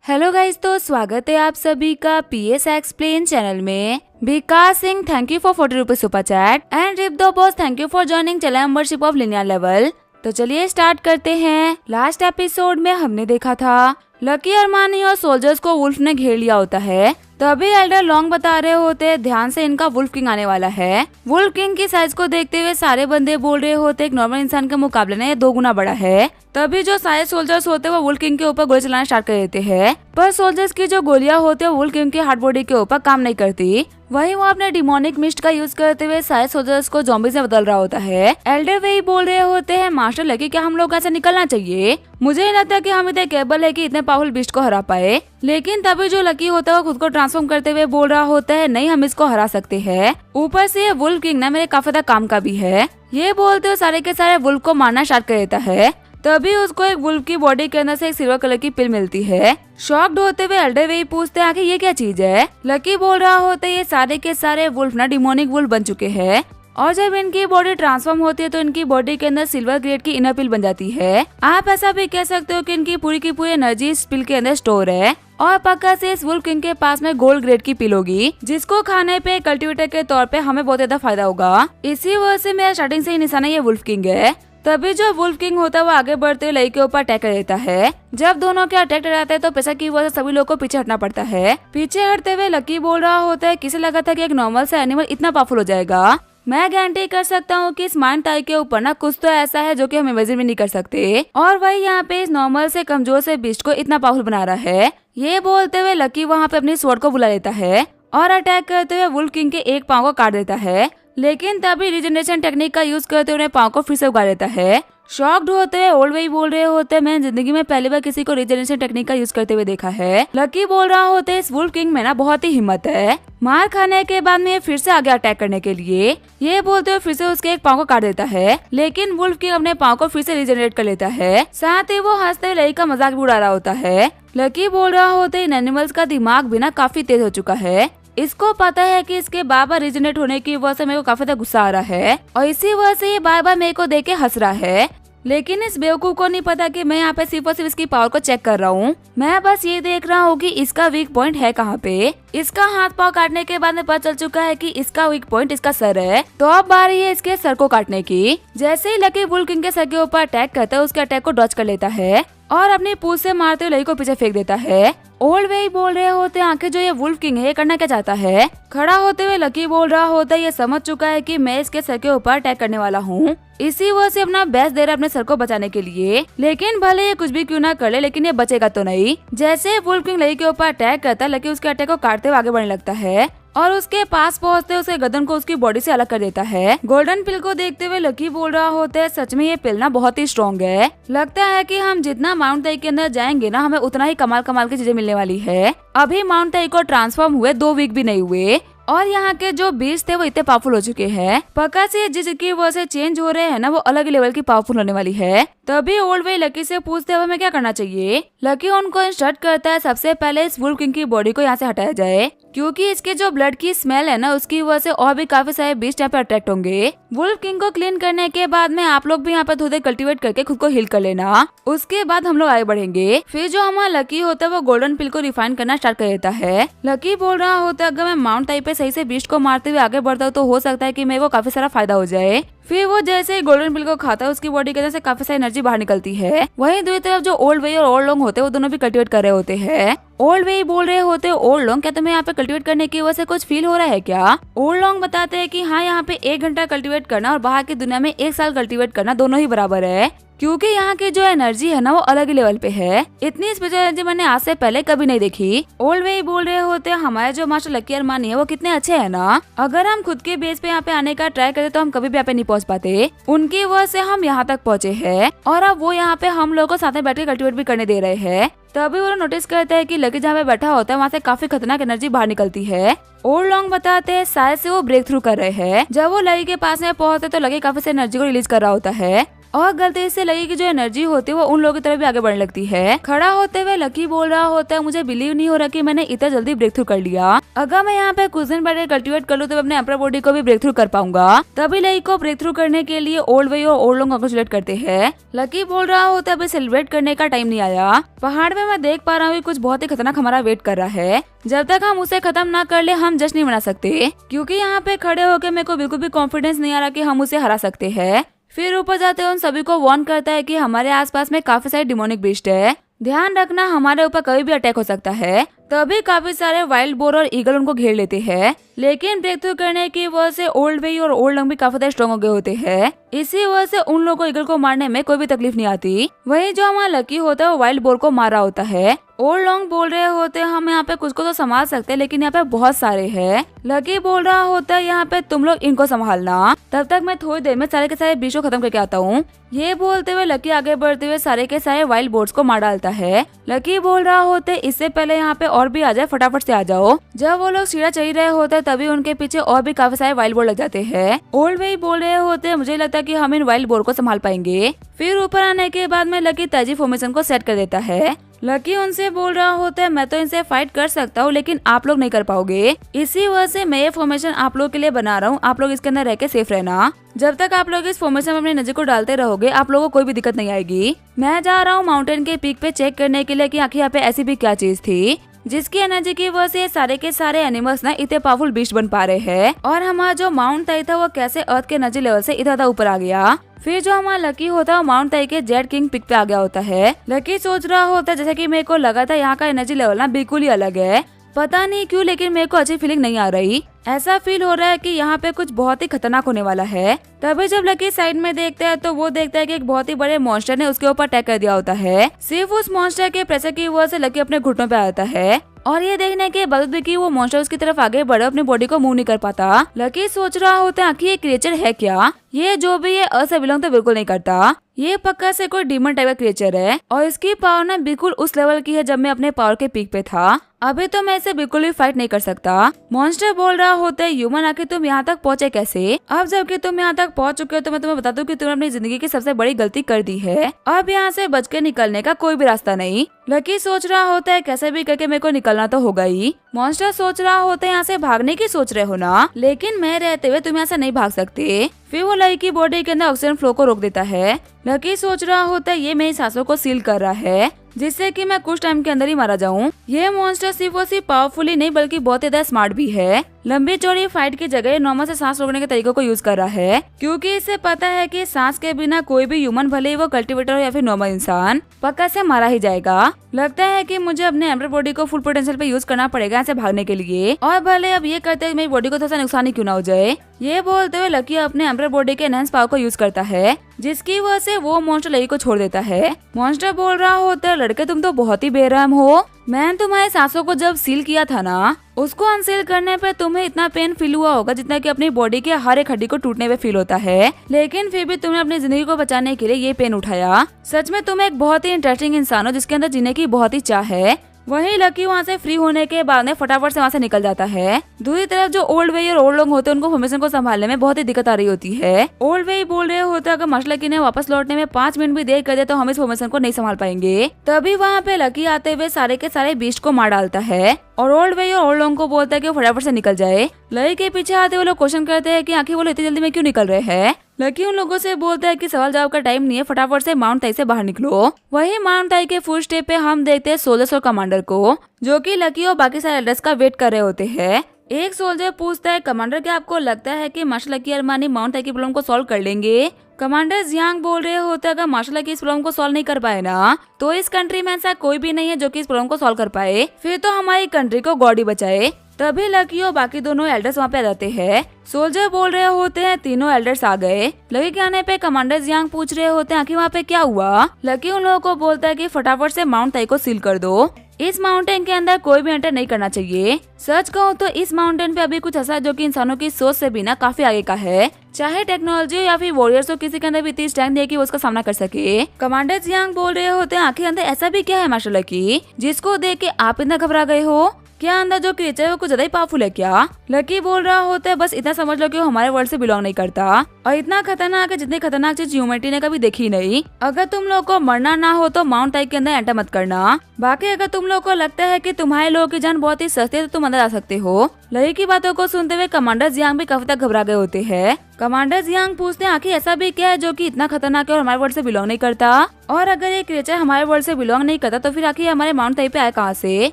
Hello guys, तो स्वागत है आप सभी का पीएस एक्सप्लेन चैनल में। Vikas Singh, thank you for 40 rupees super chat and rip the boss, thank you for joining channel membership of linear level. तो चलिए स्टार्ट करते हैं। लास्ट एपिसोड में हमने देखा था लकी, अरमानी और सोल्जर्स को वुल्फ ने घेर लिया होता है। तभी एल्डर लॉन्ग बता रहे होते ध्यान से, इनका वुल्फ किंग आने वाला है। वुल्फ किंग की साइज को देखते हुए सारे बंदे बोल रहे होते एक नॉर्मल इंसान के मुकाबले में ये 2 गुना बड़ा है। तभी जो सारे सोल्जर्स होते हैं वो वुल्फ किंग के ऊपर गोली चलाना स्टार्ट कर देते हैं, पर सोल्जर्स की जो गोलियां होती है वुल्फ किंग की हार्ड बॉडी के ऊपर काम नहीं करती। वहीं वो अपने डिमोनिक मिस्ट का यूज करते हुए सारे सोल्जर्स को ज़ॉम्बीज़ में बदल रहा होता है। एल्डर वही बोल रहे होते हैं, मास्टर लकी, क्या हम लोग ऐसे निकलना चाहिए? मुझे नहीं लगता कि हम इतने केबल है कि इतने पावरफुल बिस्ट को हरा पाए। लेकिन तभी जो लकी होता है वो खुद को ट्रांसफॉर्म करते हुए बोल रहा होता है, नहीं, हम इसको हरा सकते हैं। ऊपर से वुल्फ किंग ना मेरे काफी ज्यादा काम का भी है। ये बोलते हुए सारे के सारे वुल्फ को मारना स्टार्ट कर देता है। तभी उसको एक वुल्फ की बॉडी के अंदर से एक सिल्वर कलर की पिल मिलती है। शॉक्ड होते हुए एल्डर वही पूछते हैं, आखिर ये क्या चीज है? लकी बोल रहा होता है, ये सारे के सारे वुल्फ ना डिमोनिक वुल्फ बन चुके हैं, और जब इनकी बॉडी ट्रांसफॉर्म होती है तो इनकी बॉडी के अंदर सिल्वर ग्रेड की इनर पिल बन जाती है। आप ऐसा भी कह सकते हो कि इनकी पूरी की पूरी एनर्जी इस पिल के अंदर स्टोर है, और पक्का से इस वुल्फ किंग के पास में गोल्ड ग्रेड की पिल होगी, जिसको खाने पे कल्टीवेटर के तौर पे हमें बहुत ज्यादा फायदा होगा। इसी वजह से मेरा स्टार्टिंग से ही निशाना ये वुल्फ किंग है। तभी जो वुल्फ किंग होता है वो आगे बढ़ते हुए लकी के ऊपर अटैक कर देता है। जब दोनों के अटैक रहते हैं तो पैसा की वजह से सभी लोगों को पीछे हटना पड़ता है। पीछे हटते हुए लकी बोल रहा होता है, किसे लगा था कि एक नॉर्मल सा एनिमल इतना पावरफुल हो जाएगा? मैं गारंटी कर सकता हूँ कि इस माइंड ताई के ऊपर ना कुछ तो ऐसा है जो कि हम इमेजिन भी नहीं कर सकते, और वही यहाँ पे इस नॉर्मल से कमजोर से बिस्ट को इतना पावरफुल बना रहा है। ये बोलते हुए लकी वहाँ पे अपनी स्वॉर्ड को बुला लेता है और अटैक करते हुए वुल्फ किंग के एक पाँव को काट देता है। लेकिन तभी रिजनरेशन टेक्निक का यूज करते हुए पाँव को फिर से उगा देता है। शॉक्ड होते हैं ओल्ड वही बोल रहे होते हैं, मैंने जिंदगी में पहली बार किसी को रिजनरेशन टेक्निक का यूज करते हुए देखा है। लकी बोल रहा होता है, इस वुल्फ किंग में ना बहुत ही हिम्मत है। मार खाने के बाद में फिर से आगे अटैक करने के लिए, ये बोलते हुए फिर से उसके एक पाँव को काट देता है। लेकिन वुल्फ किंग अपने पाँव को फिर से रिजनरेट कर लेता है। साथ ही वो हंसते हुए लकी का मजाक भी उड़ा रहा होता है। लकी बोल रहा होता है, इन एनिमल्स का दिमाग भी ना काफी तेज हो चुका है। इसको पता है कि इसके बार बार रिजनरेट होने की वजह से मेरे को काफी ज्यादा गुस्सा आ रहा है, और इसी वजह से ये बार बार मेरे को देख के हंस रहा है। लेकिन इस बेवकूफ को नहीं पता कि मैं यहाँ पे सिर्फ और सिर्फ इसकी पावर को चेक कर रहा हूँ। मैं बस ये देख रहा हूँ कि इसका वीक पॉइंट है कहाँ पे। इसका हाथ पाँव काटने के बाद में पता चल चुका है कि इसका वीक पॉइंट इसका सर है, तो अब बारी है इसके सर को काटने की। जैसे ही लकी वुल्फ किंग के सर के ऊपर अटैक करता है, उसके अटैक को डॉज कर लेता है और अपनी पूंछ से मारते हुए लकी को पीछे फेंक देता है। ओल्ड वही बोल रहे होते हैं, आखिर जो ये वुल्फ किंग है ये करना क्या चाहता है? खड़ा होते हुए लकी बोल रहा होता है, ये समझ चुका है कि मैं इसके सर के ऊपर अटैक करने वाला हूँ, इसी वजह से अपना बेस्ट दे रहा है अपने सर को बचाने के लिए। लेकिन भले ये कुछ भी क्यों ना कर ले, लेकिन ये बचेगा तो नहीं। जैसे वुल्फ किंग लकी के ऊपर अटैक करता है, लकी उसके अटैक को काटते हुए आगे बढ़ने लगता है और उसके पास पहुंचते उसके गर्दन को उसकी बॉडी से अलग कर देता है। गोल्डन पिल को देखते हुए लकी बोल रहा होता है, सच में ये पिल ना बहुत ही स्ट्रॉन्ग है। लगता है कि हम जितना माउंट ताई के अंदर जाएंगे ना, हमें उतना ही कमाल कमाल की चीजें मिलने वाली है। अभी माउंट ताई को ट्रांसफॉर्म हुए 2 वीक भी नहीं हुए, और यहाँ के जो बीस्ट थे वो इतने पावरफुल हो चुके हैं। पक्का से जिसकी वजह से चेंज हो रहे हैं ना, वो अलग लेवल की पावरफुल होने वाली है। तभी ओल्ड वही लकी से पूछते हैं हमें क्या करना चाहिए। लकी उनको इंस्ट्रक्ट करता है, सबसे पहले इस वुल्फ किंग की बॉडी को यहाँ से हटाया जाए, क्योंकि इसके जो ब्लड की स्मेल है ना, उसकी वजह से और भी काफी सारे बीस्ट यहाँ पे अट्रैक्ट होंगे। वुल्फ किंग को क्लीन करने के बाद में आप लोग भी यहाँ पे थोड़े कल्टीवेट करके खुद को हील कर लेना, उसके बाद हम लोग आगे बढ़ेंगे। फिर जो हमारा लकी होता है वो गोल्डन पिल को रिफाइन करना स्टार्ट कर देता है। लकी बोल रहा होता है, अगर मैं माउंट ताई पे सही से बीस्ट को मारते हुए आगे बढ़ता हूँ तो हो सकता है कि मेरे को काफी सारा फायदा हो जाए। फिर वो जैसे ही गोल्डन पिल को खाता है, उसकी बॉडी के अंदर से काफी सारी एनर्जी बाहर निकलती है। वहीं दूसरी तरफ जो ओल्ड वही और ओल्ड लॉन्ग होते हैं वो दोनों भी कल्टीवेट कर रहे होते हैं। ओल्ड वही बोल रहे होते हैं, ओल्ड लॉन्ग, क्या तुम्हें यहाँ पे कल्टीवेट करने की वजह से कुछ फील हो रहा है क्या? ओल्ड लॉन्ग बताते हैं कि हाँ, यहाँ पे 1 घंटा कल्टीवेट करना और बाहर की दुनिया में 1 साल कल्टीवेट करना दोनों ही बराबर है, क्योंकि यहाँ की जो एनर्जी है ना वो अलग ही लेवल पे है। इतनी स्पेशल एनर्जी मैंने आज से पहले कभी नहीं देखी। ओल्ड वही बोल रहे होते हैं, हमारे जो मास्टर लकी अरमानी है वो कितने अच्छे हैं ना। अगर हम खुद के बेस पे यहाँ पे आने का ट्राई करते तो हम कभी भी यहाँ पे नहीं पहुँच पाते। उनकी वजह से हम यहाँ तक पहुँचे हैं, और अब वो यहाँ पे हम लोगों को साथ में बैठ के कल्टीवेट भी करने दे रहे हैं। तभी वो नोटिस करते हैं कि लकी जहाँ पे बैठा होता है वहाँ से काफी खतरनाक एनर्जी बाहर निकलती है। ओल्ड लॉन्ग बताते हैं शायद से वो ब्रेक थ्रू कर रहे हैं। जब वो लकी के पास में पहुंचते तो लकी काफी से एनर्जी को रिलीज कर रहा होता है, और गलती से लकी की जो एनर्जी होती है वो उन लोगों की तरफ भी आगे बढ़ने लगती है। खड़ा होते हुए लकी बोल रहा होता है, मुझे बिलीव नहीं हो रहा कि मैंने इतना जल्दी ब्रेक थ्रू कर लिया। अगर मैं यहाँ पे कुछ दिन बैठकर कल्टिवेट कर लूँ तो अपने एम्पर बॉडी को भी ब्रेक थ्रू कर पाऊंगा। तभी लकी को ब्रेक थ्रू करने के लिए ओल्ड वे और ओल्ड लोग कांग्रेचुलेट करते हैं। लकी बोल रहा होता है, अभी सेलिब्रेट करने का टाइम नहीं आया। पहाड़ में मैं देख पा रहा हूँ कुछ बहुत ही खतरनाक हमारा वेट कर रहा है। जब तक हम उसे खत्म ना कर ले हम जश्न नहीं मना सकते, क्योंकि यहाँ पे खड़े होकर मेरे को बिल्कुल भी कॉन्फिडेंस नहीं आ रहा कि हम उसे हरा सकते हैं। फिर ऊपर जाते हुए उन सभी को वार्न करता है कि हमारे आसपास में काफी सारे डिमोनिक बीस्ट है, ध्यान रखना हमारे ऊपर कभी भी अटैक हो सकता है। तभी काफी सारे वाइल्ड बोर और ईगल उनको घेर लेते हैं, लेकिन ब्रेक थ्रू करने की वजह से ओल्ड वे और ओल्ड लंग भी काफी ज्यादा स्ट्रॉन्ग हो गए होते हैं। इसी वजह से उन लोगों को ईगल को मारने में कोई भी तकलीफ नहीं आती। वही जो हमारा लकी होता है वो वाइल्ड बोर को मार रहा होता है। ओल्ड लॉन्ग बोल रहे होते हैं, हम यहाँ पे कुछ को तो संभाल सकते हैं लेकिन यहाँ पे बहुत सारे हैं। लकी बोल रहा होता है, यहाँ पे तुम लोग इनको संभालना, तब तक मैं थोड़ी देर में सारे के सारे बीच को खत्म करके आता हूँ। ये बोलते हुए लकी आगे बढ़ते हुए सारे के सारे वाइल्ड बोर्ड्स को मार डालता है। लकी बोल रहा होता है, इससे पहले यहाँ पे और भी आ जाए, फटाफट से आ जाओ। जब वो लोग सीढ़ा चढ़ रहे होते हैं तभी उनके पीछे और भी काफी सारे वाइल्ड बोर्ड लग जाते हैं। ओल्ड वे बोल रहे होते हैं, मुझे लगता है कि हम इन वाइल्ड बोर्ड को संभाल पाएंगे। फिर ऊपर आने के बाद में लकी तेजी फॉर्मेशन को सेट कर देता है। लकी उनसे बोल रहा होता है, मैं तो इनसे फाइट कर सकता हूँ लेकिन आप लोग नहीं कर पाओगे, इसी वजह से मैं ये फॉर्मेशन आप लोग के लिए बना रहा हूँ। आप लोग इसके अंदर रह के सेफ रहना। जब तक आप लोग इस फॉर्मेशन में अपनी नजर को डालते रहोगे आप लोगों को कोई भी दिक्कत नहीं आएगी। मैं जा रहा हूँ माउंटेन के पीक पे चेक करने के लिए कि आखिर यहाँ पे ऐसी भी क्या चीज थी जिसकी एनर्जी की वजह से सारे के सारे एनिमल्स ना इतने पावरफुल बीस्ट बन पा रहे हैं, और हमारा जो माउंट ताई था वो कैसे अर्थ के एनर्जी लेवल से इतना ऊपर आ गया। फिर जो हमारा लकी होता है वो माउंट ताई के जेड किंग पिक पे आ गया होता है। लकी सोच रहा होता है, जैसे कि मेरे को लगा था यहाँ का एनर्जी लेवल ना बिल्कुल ही अलग है, पता नहीं क्यों लेकिन मेरे को अच्छी फीलिंग नहीं आ रही। ऐसा फील हो रहा है कि यहाँ पे कुछ बहुत ही खतरनाक होने वाला है। तभी जब लकी साइड में देखता है तो वो देखता है कि एक बहुत ही बड़े मॉन्स्टर ने उसके ऊपर अटैक कर दिया होता है। सिर्फ उस मॉन्स्टर के प्रेशर की वजह से लकी अपने घुटनों पे आता है, और ये देखने के बाद भी कि वो मॉन्स्टर उसकी तरफ आगे बढ़े अपनी बॉडी को मूव नहीं कर पाता। लकी सोच रहा होता है, आखिर ये क्रिएचर है क्या? ये जो भी है अर्थ से बिलोंग तो बिल्कुल नहीं करता, ये पक्का से कोई डीमन टाइप का क्रिएचर है, और इसकी पावर ना बिल्कुल उस लेवल की है जब मैं अपने पावर के पीक पे था। अभी तो मैं इसे बिल्कुल भी फाइट नहीं कर सकता। मॉन्स्टर बोल रहा होता है, ह्यूमन आखिर तुम यहाँ तक पहुँचे कैसे? अब जबकि तुम यहाँ तक पहुँच चुके हो तो मैं तुम्हें बता दूं कि तुमने अपनी जिंदगी की सबसे बड़ी गलती कर दी है। अब यहाँ से बच के निकलने का कोई भी रास्ता नहीं। लकी सोच रहा होता है, कैसे भी करके मेरे को निकलना तो होगा ही। मॉन्स्टर सोच रहा होता है, यहाँ से भागने की सोच रहे हो ना, लेकिन मैं रहते हुए तुम यहाँ से नहीं भाग सकते। फिर वो लकी की बॉडी के अंदर ऑक्सीजन फ्लो को रोक देता है। लकी सोच रहा होता है, ये मेरी सांसों को सील कर रहा है जिससे कि मैं कुछ टाइम के अंदर ही मारा जाऊं। ये मॉन्स्टर सिर्फ और सिर्फ पावरफुल ही नहीं बल्कि बहुत ही ज्यादा स्मार्ट भी है। लंबी चौड़ी फाइट की जगह नॉर्मल से सांस रोकने के तरीकों को यूज कर रहा है, क्योंकि इसे पता है कि सांस के बिना कोई भी ह्यूमन, भले ही वो कल्टीवेटर हो या फिर नॉर्मल इंसान, पक्का से मारा ही जाएगा। लगता है कि मुझे अपने एम्बर बॉडी को फुल पोटेंशियल पे यूज करना पड़ेगा ऐसे भागने के लिए, और भले अब ये करते मेरी बॉडी को थोड़ा सा नुकसान ही क्यों ना हो जाए। ये बोलते हुए लकी अपने एम्बर बॉडी के एनहांस पावर को यूज करता है, जिसकी वजह से वो मॉन्स्टर लकी को छोड़ देता है। मॉन्स्टर बोल रहा होता है, लड़के तुम तो बहुत ही बेरहम हो। मैंने तुम्हारे सांसों को जब सील किया था ना, उसको अनसील करने पे तुम्हें इतना पेन फील हुआ होगा जितना कि अपनी बॉडी के हर एक हड्डी को टूटने पे फील होता है, लेकिन फिर भी तुमने अपनी जिंदगी को बचाने के लिए ये पेन उठाया। सच में तुम एक बहुत ही इंटरेस्टिंग इंसान हो जिसके अंदर जीने की बहुत ही चाह है। वहीं लकी वहाँ से फ्री होने के बाद में फटाफट से वहाँ से निकल जाता है। दूसरी तरफ जो ओल्ड वे और ओल्ड लोग होते हैं उनको फॉर्मेशन को संभालने में बहुत ही दिक्कत आ रही होती है। ओल्ड वे बोल रहे होते हैं, अगर मार्शल लकी ने वापस लौटने में 5 मिनट भी देर कर दे तो हम इस फॉर्मेशन को नहीं संभाल पाएंगे। तभी वहाँ पे लकी आते हुए सारे के सारे बीस्ट को मार डालता है, और ओल्ड वे और ओल्ड लोगों को बोलता है कि वो फटाफट से निकल जाए। लकी के पीछे आते हुए लोग क्वेश्चन करते हैं कि आखिर वो लोग इतनी जल्दी में क्यों निकल रहे हैं। लकी उन लोगों से बोलता है कि सवाल जवाब का टाइम नहीं है, फटाफट से माउंट ताई से बाहर निकलो। वही माउंट ताई के फुट स्टेप पे हम देखते हैं सोल्जर्स और कमांडर को, जो कि लकी और बाकी सारे एल्डर्स का वेट कर रहे होते हैं। एक सोल्जर पूछता है, कमांडर क्या आपको लगता है कि मार्शल लकी अरमानी माउंट ताई की प्रॉब्लम को सॉल्व कर लेंगे? कमांडर जियांग बोल रहे होते हैं, अगर मार्शल लकी इस प्रॉब्लम को सॉल्व नहीं कर पाए ना, तो इस कंट्री में ऐसा कोई भी नहीं है जो कि इस प्रॉब्लम को सॉल्व कर पाए, फिर तो हमारी कंट्री को गॉड ही बचाए। तभी लकी और बाकी दोनों एल्डर्स वहाँ पे रहते हैं। सोल्जर बोल रहे होते हैं, तीनों एल्डर्स आ गए। लकी के आने पे कमांडर जियांग पूछ रहे होते हैं, आखिर वहाँ पे क्या हुआ? लकी उन लोगों को बोलता है कि फटाफट से माउंट ताई को सील कर दो, इस माउंटेन के अंदर कोई भी एंटर नहीं करना चाहिए। सच कहूँ तो इस माउंटेन पे अभी कुछ ऐसा जो कि इंसानों की सोच से भी ना काफी आगे का है, चाहे टेक्नोलॉजी या फिर वॉरियर्स हो, किसी के अंदर भी इतनी स्ट्रेंथ नहीं है कि वो उसका सामना कर सके। कमांडर जियांग बोल रहे होते हैं, आखिर अंदर ऐसा भी क्या है मार्शल लकी जिसको देख के आप इतना घबरा गए हो? क्या अंदर जो क्रिएचर है वो कुछ ज्यादा ही पावरफुल है क्या? लकी बोल रहा होता है बस इतना समझ लो कि वो हमारे वर्ल्ड से बिलोंग नहीं करता और इतना खतरनाक है जितनी खतरनाक चीज ह्यूमैनिटी ने कभी देखी नहीं। अगर तुम लोग को मरना ना हो तो माउंट टाई के अंदर एंटर मत करना। बाकी अगर तुम लोग को लगता है कि तुम्हारे लोगों की जान बहुत ही सस्ती है तो तुम अंदर आ सकते हो। लकी की बातों को सुनते हुए कमांडर जियांग भी काफी तक घबरा गए होते हैं। कमांडर जियांग पूछते हैं आखिर ऐसा भी क्या है जो कि इतना खतरनाक है और हमारे वर्ल्ड से बिलोंग नहीं करता, और अगर ये क्रिएचर हमारे वर्ल्ड से बिलोंग नहीं करता तो फिर आखिर हमारे माउंट टाई पे आया कहाँ से?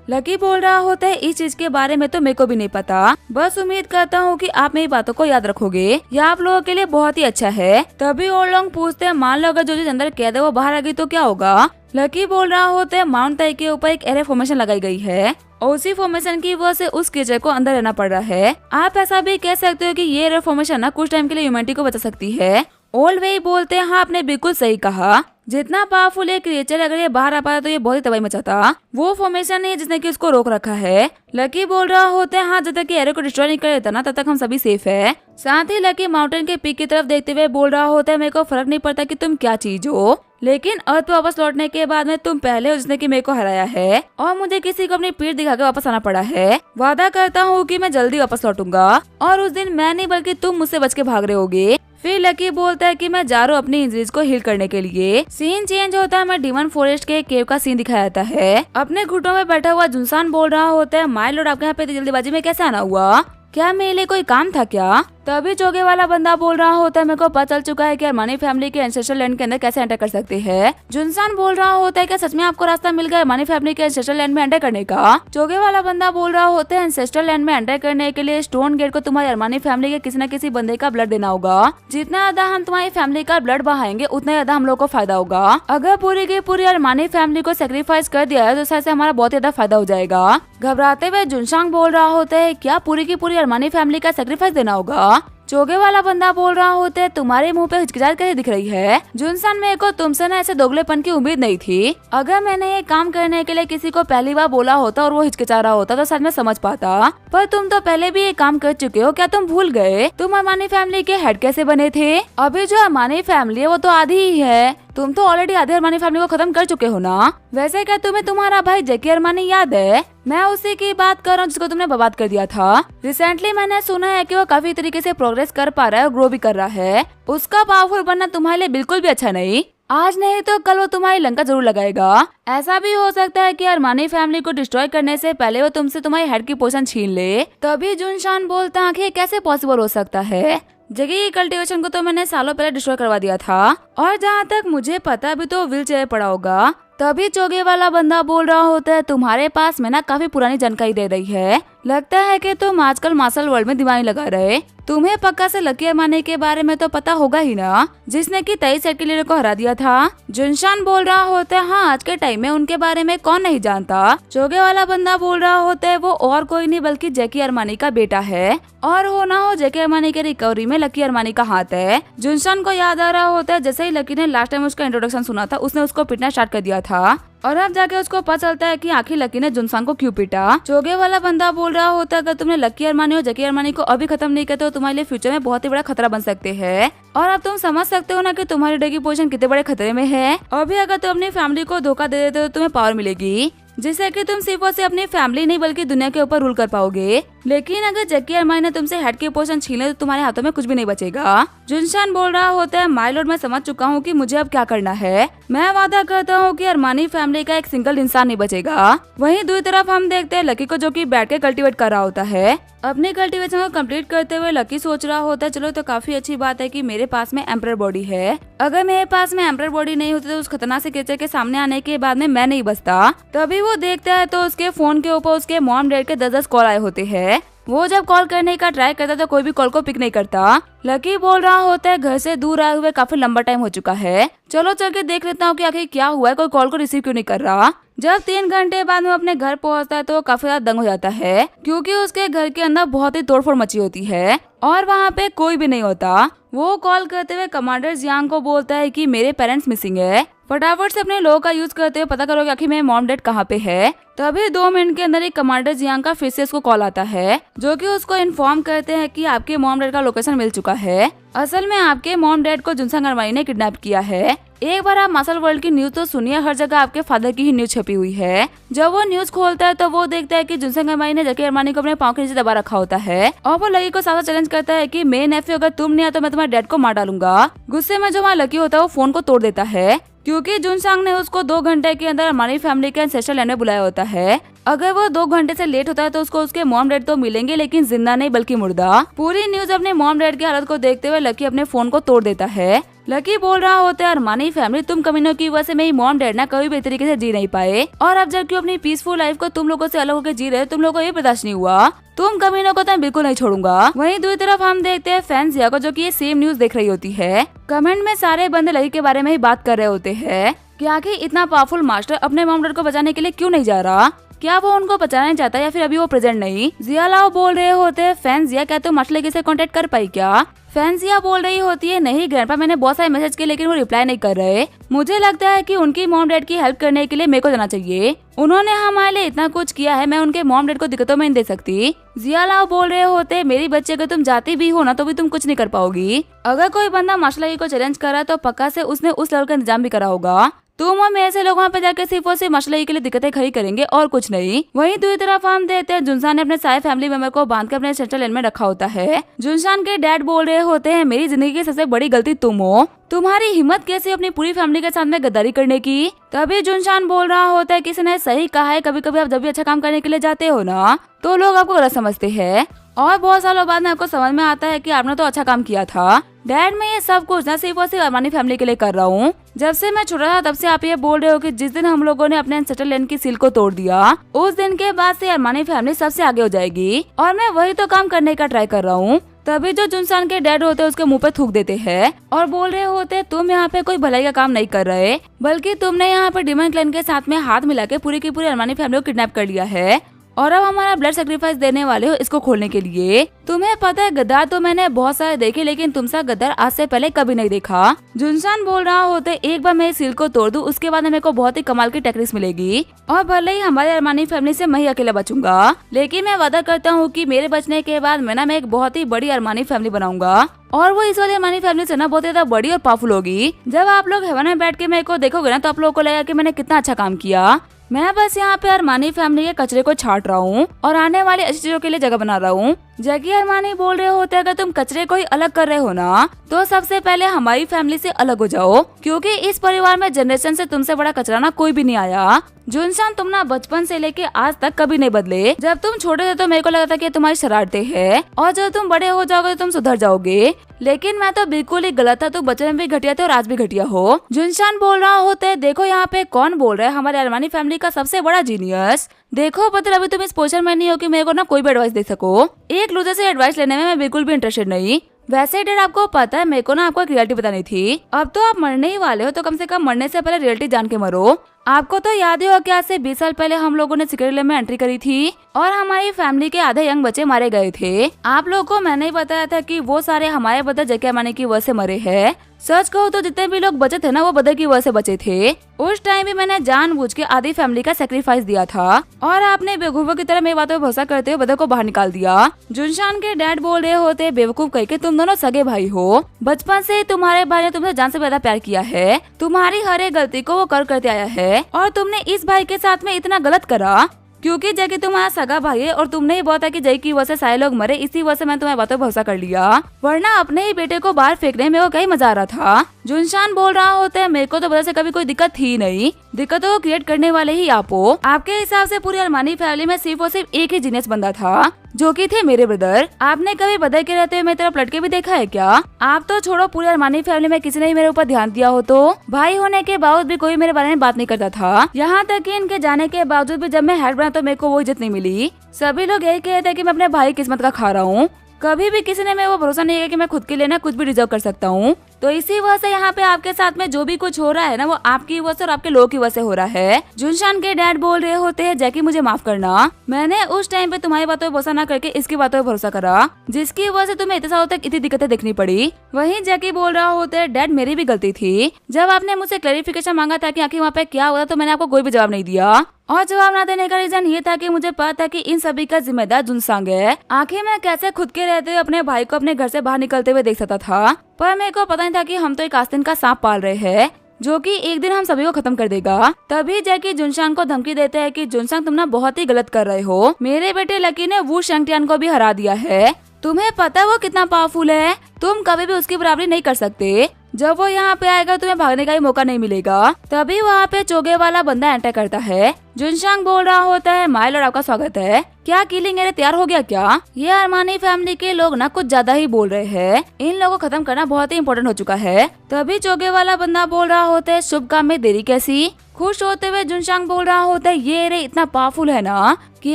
लकी बोल रहा होता है इस चीज के बारे में तो मेरे को भी नहीं पता, बस उम्मीद करता हूँ कि आप मेरी बातों को याद रखोगे, यह आप लोगों के लिए बहुत ही अच्छा है। तभी और लोग पूछते हैं मान लो अगर जो चीज अंदर कैद है वो बाहर आ गई तो क्या होगा? लकी बोल रहा होता है माउंट टाई के ऊपर एक एरे फॉर्मेशन लगाई गई है और उसी फॉर्मेशन की वजह से उस क्रिएचर को अंदर रहना पड़ रहा है। आप ऐसा भी कह सकते हो कि ये एरे फॉर्मेशन ना कुछ टाइम के लिए ह्यूमैनिटी को बचा सकती है। ओल्ड वे बोलते हैं हाँ आपने बिल्कुल सही कहा, जितना पावरफुल है क्रिएचर अगर ये बाहर आ पाता तो ये बहुत ही तबाही मचाता। वो फॉर्मेशन है जिसने कि उसको रोक रखा है। लकी बोल रहा होता है हाँ जब तक एरो को डिस्ट्रॉय नहीं कर देता ना तब तक हम सभी सेफ है। साथ ही लकी माउंटेन के पीक की तरफ देखते हुए बोल रहा होता है मेरे को फर्क नहीं पड़ता कि तुम क्या चीज हो, लेकिन अर्थ पे वापस लौटने के बाद में तुम पहले हो जिसने कि मेरे को हराया है और मुझे किसी को अपनी पीठ दिखाकर वापस आना पड़ा है। वादा करता हूँ कि मैं जल्दी वापस लौटूंगा और उस दिन मैं नहीं बल्कि तुम मुझसे बच के भाग रहे होगे। फिर लकी बोलता है कि मैं जा रहा हूँ अपनी इंजरीज को हील करने के लिए। सीन चेंज होता है, मैं डिमन फॉरेस्ट के केव का सीन दिखाया जाता है। अपने घुटनों में बैठा हुआ जुनसान बोल रहा होता है माय लॉर्ड आपके यहाँ पे जल्दीबाजी में कैसे आना हुआ, क्या मेरे लिए कोई काम था क्या? तभी चोगे वाला बंदा बोल रहा होता है मेरे को पता चल चुका है कि अरमानी फैमिली के एंसेस्ट्रल लैंड के अंदर कैसे एंटर कर सकते हैं। जुनसान बोल रहा होता है क्या सच में आपको रास्ता मिल गया अरमानी फैमिली के एंसेस्ट्रल लैंड में एंटर करने का? चोगे वाला बंदा बोल रहा होता है एंसेस्ट्रल लैंड में एंटर करने के लिए स्टोन गेट को तुम्हारी अरमानी फैमिली के किसी न किसी बंदे का ब्लड देना होगा। जितना ज्यादा हम तुम्हारी फैमिली का ब्लड बहाएंगे उतना ज्यादा हम लोग को फायदा होगा। अगर पूरी की पूरी अरमानी फैमिली को सेक्रीफाइस कर दिया है तो शायद से हमारा बहुत ज्यादा फायदा हो जाएगा। घबराते हुए जुनशांग बोल रहा होता है क्या पूरी की पूरी अरमानी फैमिली का सेक्रीफाइस देना होगा? चोगे वाला बंदा बोल रहा होता है तुम्हारे मुंह पे हिचकिचाहट कैसे दिख रही है? जुनसान मेरे को तुमसे ना ऐसे दोगलेपन की उम्मीद नहीं थी। अगर मैंने ये काम करने के लिए किसी को पहली बार बोला होता और वो हिचकिचा रहा होता तो शायद मैं समझ पाता, पर तुम तो पहले भी ये काम कर चुके हो, क्या तुम भूल गए तुम अरमानी फैमिली के हेड कैसे बने थे? अभी जो अरमानी फैमिली है वो तो आधी ही है, तुम तो ऑलरेडी आधे अरमानी फैमिली को खत्म कर चुके हो ना। वैसे क्या तुम्हें तुम्हारा भाई जैकी अरमानी याद है? मैं उसी की बात कर रहा हूँ जिसको तुमने बर्बाद कर दिया था। रिसेंटली मैंने सुना है कि वो काफी तरीके से प्रोग्रेस कर पा रहा है और ग्रो भी कर रहा है। उसका पावरफुल बनना तुम्हारे लिए बिल्कुल भी अच्छा नहीं, आज नहीं तो कल वो तुम्हारी लंका जरूर लगाएगा। ऐसा भी हो सकता है कि अरमानी फैमिली को डिस्ट्रॉय करने से पहले वो तुमसे तुम्हारी हेड की पोजीशन छीन ले। तभी जुनशान बोलता है कि कैसे पॉसिबल हो सकता है, जगह की कल्टीवेशन को तो मैंने सालों पहले डिस्ट्रॉय करवा दिया था और जहाँ तक मुझे पता भी तो व्हील चेयर पड़ा होगा। तभी चोगे वाला बंदा बोल रहा होता है तुम्हारे पास में ना काफी पुरानी जानकारी दे रही है, लगता है कि तुम आजकल मार्शल वर्ल्ड में दिमाग लगा रहे। तुम्हें पक्का से लकी अरमानी के बारे में तो पता होगा ही ना, जिसने कि 23 सेट के लीडर को हरा दिया था। जुनशान बोल रहा होता है हाँ आज के टाइम में उनके बारे में कौन नहीं जानता। चोगे वाला बंदा बोल रहा होता है वो और कोई नहीं बल्कि जैकी अरमानी का बेटा है और हो ना हो जैकी अरमानी के रिकवरी में लकी अरमानी का हाथ है। जुनशान को याद आ रहा होता है जैसे ही लकी ने लास्ट टाइम उसका इंट्रोडक्शन सुना था उसने उसको पीटना स्टार्ट कर दिया था और अब जाके उसको पता चलता है कि आखिर लकी ने जुनशान को क्यों पीटा। चोगे वाला बंदा बोल रहा होता है अगर तुमने लकी अरमानी और जैकी अरमानी को अभी खत्म नहीं किया तो तुम्हारे लिए फ्यूचर में बहुत ही बड़ा खतरा बन सकते हैं और अब तुम समझ सकते हो ना कि तुम्हारी डे की पोजीशन कितने बड़े खतरे में है। अभी अगर तुम अपनी फैमिली को धोखा दे देते हो तो तुम्हें पावर मिलेगी जिससे कि तुम सिर्फ और सिर्फ अपनी फैमिली नहीं बल्कि दुनिया के ऊपर रूल कर पाओगे। लेकिन अगर जैकी अरमानी ने तुमसे हेड की पोजीशन छीन ले तो तुम्हारे हाथों में कुछ भी नहीं बचेगा। जुनशान बोल रहा होता है माय लॉर्ड मैं समझ चुका हूँ कि मुझे अब क्या करना है। मैं वादा करता हूँ कि अरमानी फैमिली का एक सिंगल इंसान नहीं बचेगा। वहीं दूसरी तरफ हम देखते हैं लकी को जो कि बैठ के कल्टीवेट कर रहा होता है। अपने कल्टीवेशन को कंप्लीट करते हुए लकी सोच रहा होता है चलो तो काफी अच्छी बात है कि मेरे पास में एम्परर बॉडी है। अगर मेरे पास में एम्परर बॉडी नहीं होती तो उस खतरनाक से क्रिएचर के सामने आने के बाद में मैं नहीं बचता। तभी वो देखता है तो उसके फोन के ऊपर उसके मॉम डैड के 10-10 कॉल आए होते हैं। वो जब कॉल करने का ट्राई करता तो कोई भी कॉल को पिक नहीं करता। लकी बोल रहा होता है घर से दूर आए हुए काफी लंबा टाइम हो चुका है, चलो चल के देख लेता हूँ कि आखिर क्या हुआ है, कोई कॉल को रिसीव क्यों नहीं कर रहा। जब 3 घंटे बाद में अपने घर पहुंचता है तो वो काफी ज्यादा दंग हो जाता है क्योंकि उसके घर के अंदर बहुत ही तोड़फोड़ मची होती है और वहाँ पे कोई भी नहीं होता। वो कॉल करते हुए कमांडर जियांग को बोलता है कि मेरे पेरेंट्स मिसिंग है। फटाफट से अपने लोगों का यूज करते हुए पता करो कि आखिर मेरे मॉम डैड कहाँ पे है। तभी 2 मिनट के अंदर एक कमांडर जियांग का फिर से उसको कॉल आता है, जो कि उसको इन्फॉर्म करते हैं कि आपके मॉम डैड का लोकेशन मिल चुका है। असल में आपके मॉम डैड को जुनसंग अरमानी ने किडनैप किया है। एक बार आप मार्शल वर्ल्ड की न्यूज तो सुनिए, हर जगह आपके फादर की ही न्यूज छपी हुई है। जब वो न्यूज खोलता है तो वो देखता है कि जुनसंग अरमानी ने जकी अरमानी को अपने पाँव के नीचे दबा रखा होता है और वो लकी को साफ चैलेंज करता है कि मेरे नेफ्यू अगर तुम नहीं आए तो मैं तुम्हारे डैड को मार डालूंगा। गुस्से में जो वहाँ लकी होता है वो फोन को तोड़ देता है, क्योंकि जुनसंग ने उसको 2 घंटे के अंदर अरमानी फैमिली के एंसेस्टर लैंड में बुलाया होता है। अगर वो 2 घंटे से लेट होता है तो उसको उसके मॉम डैड तो मिलेंगे, लेकिन जिंदा नहीं बल्कि मुर्दा। पूरी न्यूज अपने मॉम डैड की हालत को देखते हुए लकी अपने फोन को तोड़ देता है। लकी बोल रहा होता है, अरमानी फैमिली तुम कमीनों की वजह से मेरी मॉम डैड ना कभी भी तरीके से जी नहीं पाए, और अब जब क्यों अपनी पीसफुल लाइफ को तुम लोगों से अलग होकर जी रहे हो, तुम लोगों को ये बर्दाश्त नहीं हुआ। तुम कमीनों को तो मैं बिल्कुल नहीं छोड़ूंगा। वहीं दूसरी तरफ हम देखते हैं फैंस जिया को, जो कि ये सेम न्यूज देख रही होती है। कमेंट में सारे बंदे लकी के बारे में ही बात कर रहे होते हैं कि आखिर इतना पावरफुल मास्टर अपने मॉम डैड को बचाने के लिए क्यों नहीं जा रहा। क्या वो उनको बचाना नहीं चाहता या फिर अभी वो प्रेजेंट नहीं। जिया लाओ बोल रहे होते हैं, फैंस जिया क्या तुम मास्टर लकी से कांटेक्ट कर पाई क्या। फैंसिया बोल रही होती है, नहीं ग्रैंडपा मैंने बहुत सारे मैसेज किए लेकिन वो रिप्लाई नहीं कर रहे। मुझे लगता है कि उनकी मॉम डैड की हेल्प करने के लिए मेरे को जाना चाहिए। उन्होंने हमारे लिए इतना कुछ किया है, मैं उनके मॉम डैड को दिक्कतों में नहीं दे सकती। जिया लाओ बोल रहे होते, मेरी बच्चे अगर तुम जाती भी हो ना तो भी तुम कुछ नहीं कर पाओगी। अगर कोई बंदा मार्शल आर्ट को चैलेंज कर रहा है तो पक्का से उसने उस लेवल का इंतजाम भी करा होगा। तुम और मैं ऐसे लोगों पे जाकर सिर्फ और सिर्फ मार्शल आर्ट के लिए दिक्कतें खड़ी करेंगे और कुछ नहीं। वहीं दूसरी तरफ हम देखते हैं जुनसान ने अपने सारे फैमिली मेंबर को बांध कर अपने सेंट्रल लैंड में रखा होता है। जुनसान के डैड बोल रहे होते हैं, मेरी जिंदगी की सबसे बड़ी गलती तुम हो। तुम्हारी हिम्मत कैसे अपनी पूरी फैमिली के साथ में गद्दारी करने की। तभी जुनशान बोल रहा होता है, किसी ने सही कहा है, कभी कभी आप जब भी अच्छा काम करने के लिए जाते हो ना तो लोग आपको गलत समझते हैं, और बहुत सालों बाद में आपको समझ में आता है कि आपने तो अच्छा काम किया था। डैड मैं ये सब कुछ ना सिर्फ और सिर्फ अरमानी फैमिली के लिए कर रहा हूँ। जब से मैं छोटा था तब से आप ये बोल रहे हो कि जिस दिन हम लोगों ने अपने एंसेस्टर लैंड की सील को तोड़ दिया उस दिन के बाद से अरमानी फैमिली सबसे आगे हो जाएगी, और मैं वही तो काम करने का ट्राई कर रहा हूँ। तभी जो जुनसान के डैड होते हैं उसके मुंह पे थूक देते हैं और बोल रहे होते, तुम यहाँ पे कोई भलाई का काम नहीं कर रहे, बल्कि तुमने यहाँ पे डिमन क्लैन के साथ में हाथ मिला के पूरी की पूरी अरमानी फैमिली को किडनैप कर लिया है, और अब हमारा ब्लड सेक्रीफाइस देने वाले हो इसको खोलने के लिए। तुम्हें पता है गद्दार तो मैंने बहुत सारे देखे, लेकिन तुमसा गद्दार आज से पहले कभी नहीं देखा। जुनसान बोल रहा होते, एक बार मैं इस सील को तोड़ दूं उसके बाद मेरे को बहुत ही कमाल की टेक्निक्स मिलेगी, और भले ही हमारे अरमानी फैमिली से मैं ही अकेला बचूंगा, लेकिन मैं वादा करता हूँ कि मेरे बचने के बाद मैं एक बहुत ही बड़ी अरमानी फैमिली बनाऊंगा, और वो इस वाली अरमानी फैमिली से ना बहुत ज्यादा बड़ी और पावरफुल होगी। जब आप लोग हेवन में बैठ के मेरे को देखोगे ना तो आप लोगों को लगेगा कि मैंने कितना अच्छा काम किया। मैं बस यहाँ पे अरमानी फैमिली के कचरे को छाट रहा हूँ और आने वाली अच्छी चीजों के लिए जगह बना रहा हूँ। जैकी अरमानी बोल रहे होते, अगर तुम कचरे को ही अलग कर रहे हो ना तो सबसे पहले हमारी फैमिली से अलग हो जाओ, क्योंकि इस परिवार में जनरेशन से तुमसे बड़ा कचरा ना कोई भी नहीं आया। जुनसान तुम ना बचपन से लेके आज तक कभी नहीं बदले। जब तुम छोटे थे तो मेरे को लगता था कि तुम्हारी शरारतें हैं, और जब तुम बड़े हो जाओगे तो तुम सुधर जाओगे, लेकिन मैं तो बिल्कुल ही गलत था। तुम बचपन में भी घटिया थे और आज भी घटिया हो। जुनसान बोल रहा होते, देखो यहाँ पे कौन बोल रहा है, हमारे अरमानी फैमिली का सबसे बड़ा जीनियस। देखो पता अभी तुम इस पोजीशन में नहीं हो कि मेरे को ना कोई भी एडवाइस दे सको। एक लूजर से एडवाइस लेने में मैं बिल्कुल भी इंटरेस्टेड नहीं। वैसे डैड आपको पता है मेरे को ना आपको एक रियलिटी बतानी थी। अब तो आप मरने ही वाले हो तो कम से कम मरने से पहले रियलिटी जान के मरो। आपको तो याद ही हो कि आज से 20 साल पहले हम लोगों ने सीक्रेट लैब में एंट्री करी थी और हमारी फैमिली के आधे यंग बच्चे मारे गए थे। आप लोगों को मैंने ही बताया था कि वो सारे हमारे बदर जकी अरमानी की वजह से मरे हैं। सच कहो तो जितने भी लोग बचे थे ना वो बदर की वजह से बचे थे। उस टाइम भी मैंने जानबूझ के आधी फैमिली का सेक्रीफाइस दिया था, और आपने बेवकूफों की तरह मेरी बातों पर भरोसा करते हुए बदर को बाहर निकाल दिया। जुनशान के डैड बोल रहे होते, बेवकूफ कह के तुम दोनों सगे भाई हो। बचपन से तुम्हारे भाई ने तुमसे जान से ज्यादा प्यार किया है। तुम्हारी हर एक गलती को वो कर करते आया है, और तुमने इस भाई के साथ में इतना गलत करा क्योंकि जैकी तुम्हारा सगा भाई है, और तुमने ही बहुत है कि जय की वजह से सारे लोग मरे, इसी वजह से मैं तुम्हारी बातों पर भरोसा कर लिया, वरना अपने ही बेटे को बाहर फेंकने में वो कहीं मजा आ रहा था। जुनशान बोल रहा होता है, मेरे को तो वजह से कभी कोई दिक्कत थी नहीं, दिक्कतों को क्रिएट करने वाले ही आप हो। आपके हिसाब से पूरी अरमानी फैमिली में सिर्फ और सिर्फ एक ही जीनियस बंदा था, जो कि थे मेरे ब्रदर। आपने कभी बदर के रहते हुए मेरी तरफ लटके भी देखा है क्या? आप तो छोड़ो, पूरी अरमानी फैमिली में किसी ने ही मेरे ऊपर ध्यान दिया हो तो भाई होने के बावजूद भी कोई मेरे बारे में बात नहीं करता था। यहाँ तक कि इनके जाने के बावजूद भी जब मैं हेड बना तो मेरे को वो इज्जत नहीं मिली। सभी लोग यही कहते हैं कि मैं अपने भाई किस्मत का खा रहा हूँ। कभी भी किसी ने मेरे को भरोसा नहीं है कि मैं खुद के लिए ना कुछ भी डिजर्व कर सकता हूँ। तो इसी वजह से यहाँ पे आपके साथ में जो भी कुछ हो रहा है ना वो आपकी वजह से और आपके लोगों की वजह से हो रहा है। जुनशान के डैड बोल रहे होते हैं जैकी मुझे माफ करना, मैंने उस टाइम पे तुम्हारी बातों पे भरोसा न करके इसकी बातों पे भरोसा करा जिसकी वजह से तुम्हें इतने सालों तक इतनी दिक्कतें देखनी पड़ी। वहीं जैकी बोल रहा होता है डैड मेरी भी गलती थी, जब आपने मुझसे क्लैरिफिकेशन मांगा था कि आखिर वहाँ पे क्या हुआ तो मैंने आपको कोई भी जवाब नहीं दिया, और जवाब ना देने का रीजन ये था कि मुझे पता था कि इन सभी का जिम्मेदार जुनसांग है। आखिर मैं कैसे खुद के रहते हुए अपने भाई को अपने घर से बाहर निकलते हुए देख सकता था, पर मेरे को पता नहीं था कि हम तो एक आस्तीन का सांप पाल रहे हैं जो कि एक दिन हम सभी को खत्म कर देगा। तभी जैकी जुनशांग को धमकी देते हैं कि जुनशांग तुम ना बहुत ही गलत कर रहे हो, मेरे बेटे लकी ने वू शंगटियान को भी हरा दिया है, तुम्हें पता है वो कितना पावरफुल है, तुम कभी भी उसकी बराबरी नहीं कर सकते, जब वो यहाँ पे आएगा तुम्हें भागने का भी मौका नहीं मिलेगा। तभी वहाँ पे चोगे वाला बंदा एंटर करता है। जुनशांग बोल रहा होता है माय लॉर्ड आपका स्वागत है, क्या किलिंग एरे तैयार हो गया क्या? ये अरमानी फैमिली के लोग ना कुछ ज्यादा ही बोल रहे हैं, इन लोगों को खत्म करना बहुत ही इम्पोर्टेंट हो चुका है। तभी चोगे वाला बंदा बोल रहा होता है शुभ काम में देरी कैसी? खुश होते हुए जुनशांग बोल रहा होता है ये एरे इतना पावरफुल है ना कि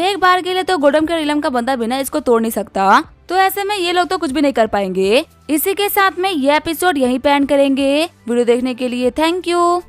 एक बार के लिए तो गोडम के रिलम का बंदा बिना इसको तोड़ नहीं सकता, तो ऐसे में ये लोग तो कुछ भी नहीं कर पाएंगे। इसी के साथ में ये एपिसोड यहीं पे एंड करेंगे। वीडियो देखने के लिए थैंक यू।